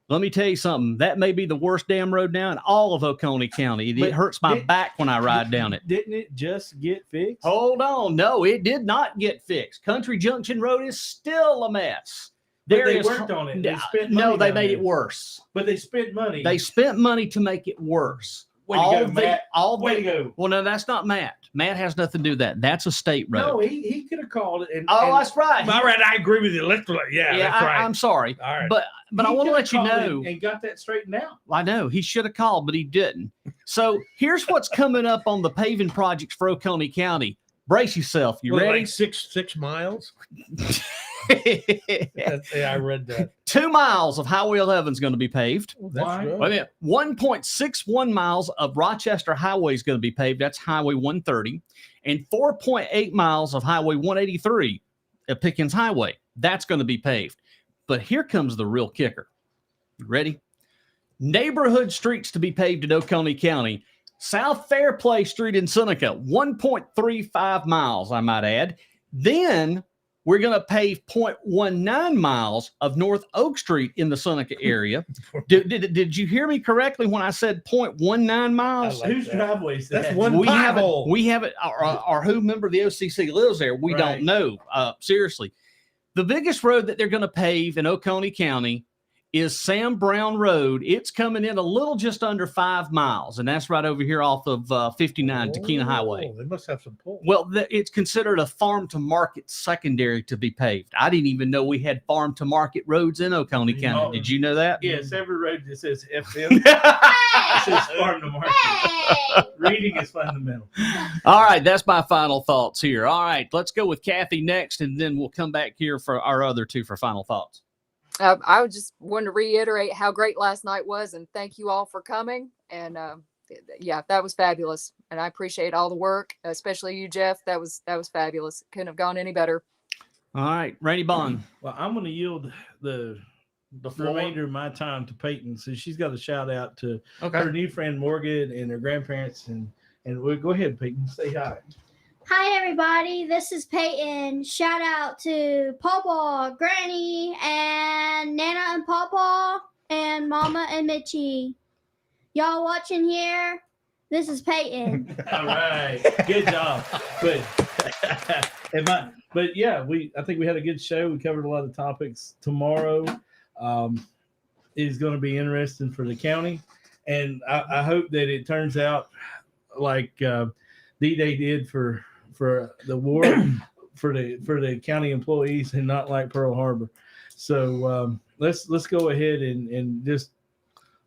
Let me tell you something. That may be the worst damn road now in all of Oconee County. It hurts my back when I ride down it. Didn't it just get fixed? Hold on. No, it did not get fixed. Country Junction Road is still a mess. But they worked on it. They spent money No, they down made there. it worse. But they spent money. They spent money to make it worse. Way to go, Matt. Way to the, go. Well, no, that's not Matt. Matt has nothing to do with that. That's a state road. No, he could have called it. That's right. All right, I agree with you. Yeah, that's right. I'm sorry. All right. But I want to let you know. And got that straightened out. I know he should have called, but he didn't. So here's what's coming up on the paving projects for Oconee County. Brace yourself. You ready? Like 6 miles? Yeah, I read that. 2 miles of Highway 11 is going to be paved. That's Why? good. Wait a minute. 1.61 miles of Rochester Highway is going to be paved. That's Highway 130. And 4.8 miles of Highway 183 at Pickens Highway. That's going to be paved. But here comes the real kicker. You ready? Neighborhood streets to be paved in Oconee County. South Fairplay Street in Seneca, 1.35 miles, I might add. Then we're going to pave 0.19 miles of North Oak Street in the Seneca area. Did you hear me correctly when I said 0.19 miles? I like Whose that. driveway is That's that? one We have pothole. it, or who member of the OCC lives there? We Right. don't know. Seriously. The biggest road that they're going to pave in Oconee County is Sam Brown Road. It's coming in a little just under 5 miles, and that's right over here off of 59 Takena Highway. They must have some pull. Well, it's considered a farm to market secondary to be paved. I didn't even know we had farm to market roads in Oconee County. Oh. Did you know that? Yes, every road that says FM it says farm to market. Hey! Reading is fundamental. All right, that's my final thoughts here. All right, let's go with Cathy next, and then we'll come back here for our other two for final thoughts. I would just want to reiterate how great last night was, and thank you all for coming. And yeah, that was fabulous, and I appreciate all the work, especially you, Jeff. That was fabulous. Couldn't have gone any better. All right, Randy Bond. Well, I'm going to yield the floor? remainder of my time to Peyton. So she's got a shout out to Okay. her new friend Morgan and her grandparents. And we'll go ahead, Peyton. Say hi. Hi, everybody. This is Peyton. Shout out to Pawpaw, Granny, and Nana and Pawpaw, and Mama and Mitchie. Y'all watching here? This is Peyton. All right. Good job. But yeah, I think we had a good show. We covered a lot of topics. Tomorrow is going to be interesting for the county. And I hope that it turns out like D-Day did for the war for the county employees and not like Pearl Harbor. So let's go ahead and just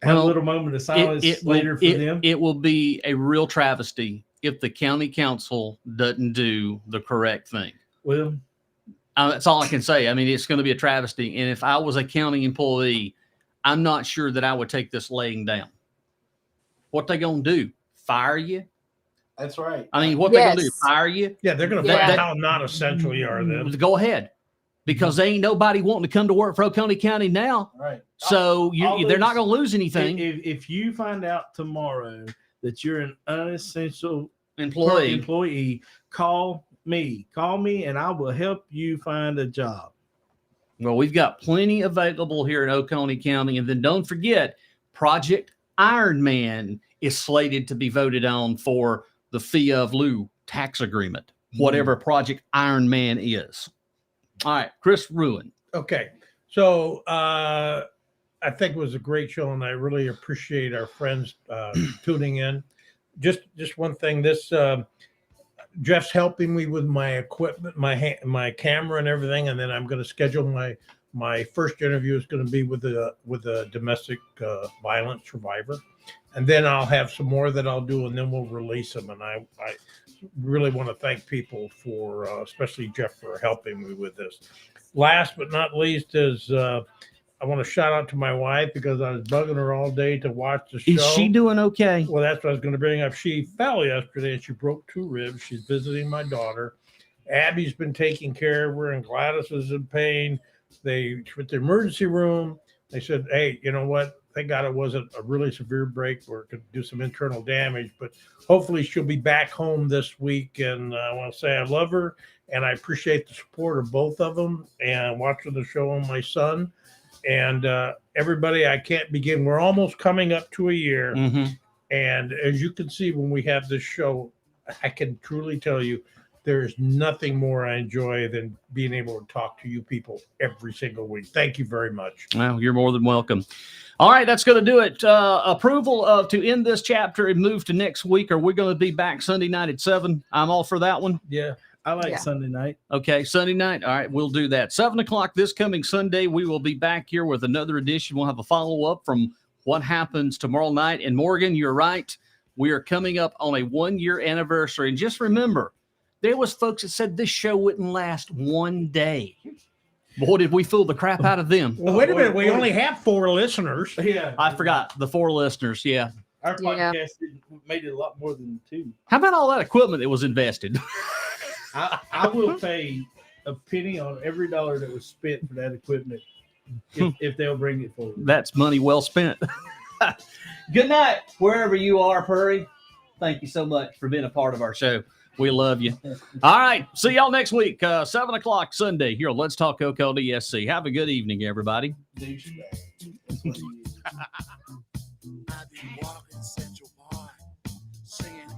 have a little moment of silence later for them. It will be a real travesty if the county council doesn't do the correct thing. Well, That's all I can say. I mean, it's going to be a travesty. And if I was a county employee, I'm not sure that I would take this laying down. What they going to do? Fire you? that's right. I mean, what they going to do? Yes. Fire you? Yeah, they're going to Yeah. find how not essential you are then. Go ahead. Because they ain't nobody wanting to come to work for Oconee County now. All right. So I'll they're not lose- going to lose anything. If you find out tomorrow that you're an unessential Employee. call me, and I will help you find a job. Well, we've got plenty available here in Oconee County. And then don't forget, Project Iron Man is slated to be voted on for the fee of lieu tax agreement, whatever Project Iron Man is. All right, Chris Ruin. Okay. So I think it was a great show, and I really appreciate our friends tuning in. Just one thing, this Jeff's helping me with my equipment, my camera and everything, and then I'm going to schedule my first interview is going to be with a domestic violence survivor, and then I'll have some more that I'll do, and then we'll release them. And really want to thank people for, especially Jeff, for helping me with this. Last but not least is I want to shout out to my wife because I was bugging her all day to watch the show. Is she doing okay? Well, that's what I was going to bring up. She fell yesterday and she broke 2 ribs. She's visiting my daughter. Abby's been taking care of her, and Gladys is in pain. They went to the emergency room. They said, hey, you know what? Thank God it wasn't a really severe break where it could do some internal damage, but hopefully she'll be back home this week. And I want to say I love her, and I appreciate the support of both of them, and watching the show on my son. And everybody, I can't begin. We're almost coming up to a year. Mm-hmm. And as you can see, when we have this show, I can truly tell you, there is nothing more I enjoy than being able to talk to you people every single week. Thank you very much. Well, you're more than welcome. All right, that's going to do it. Approval of to end this chapter and move to next week. Are we going to be back Sunday night at 7? I'm all for that one. Yeah. I like Yeah. Sunday night. Okay, Sunday night. All right, we'll do that. 7 o'clock this coming Sunday. We will be back here with another edition. We'll have a follow-up from what happens tomorrow night. And Morgan, you're right. We are coming up on a 1-year anniversary. And just remember, there was folks that said this show wouldn't last one day. Boy, did we fool the crap out of them. Well, wait a minute. We only have 4 listeners. Yeah. I forgot the 4 listeners. Yeah. Our Yeah. podcast made it a lot more than 2. How about all that equipment that was invested? I will pay a penny on every dollar that was spent for that equipment if they'll bring it forward. That's money well spent. Good night, wherever you are, Purry. Thank you so much for being a part of our show. We love you. All right. See y'all next week, 7 o'clock Sunday here on Let's Talk OCLDSC. Have a good evening, everybody. I be walking Central Park, singing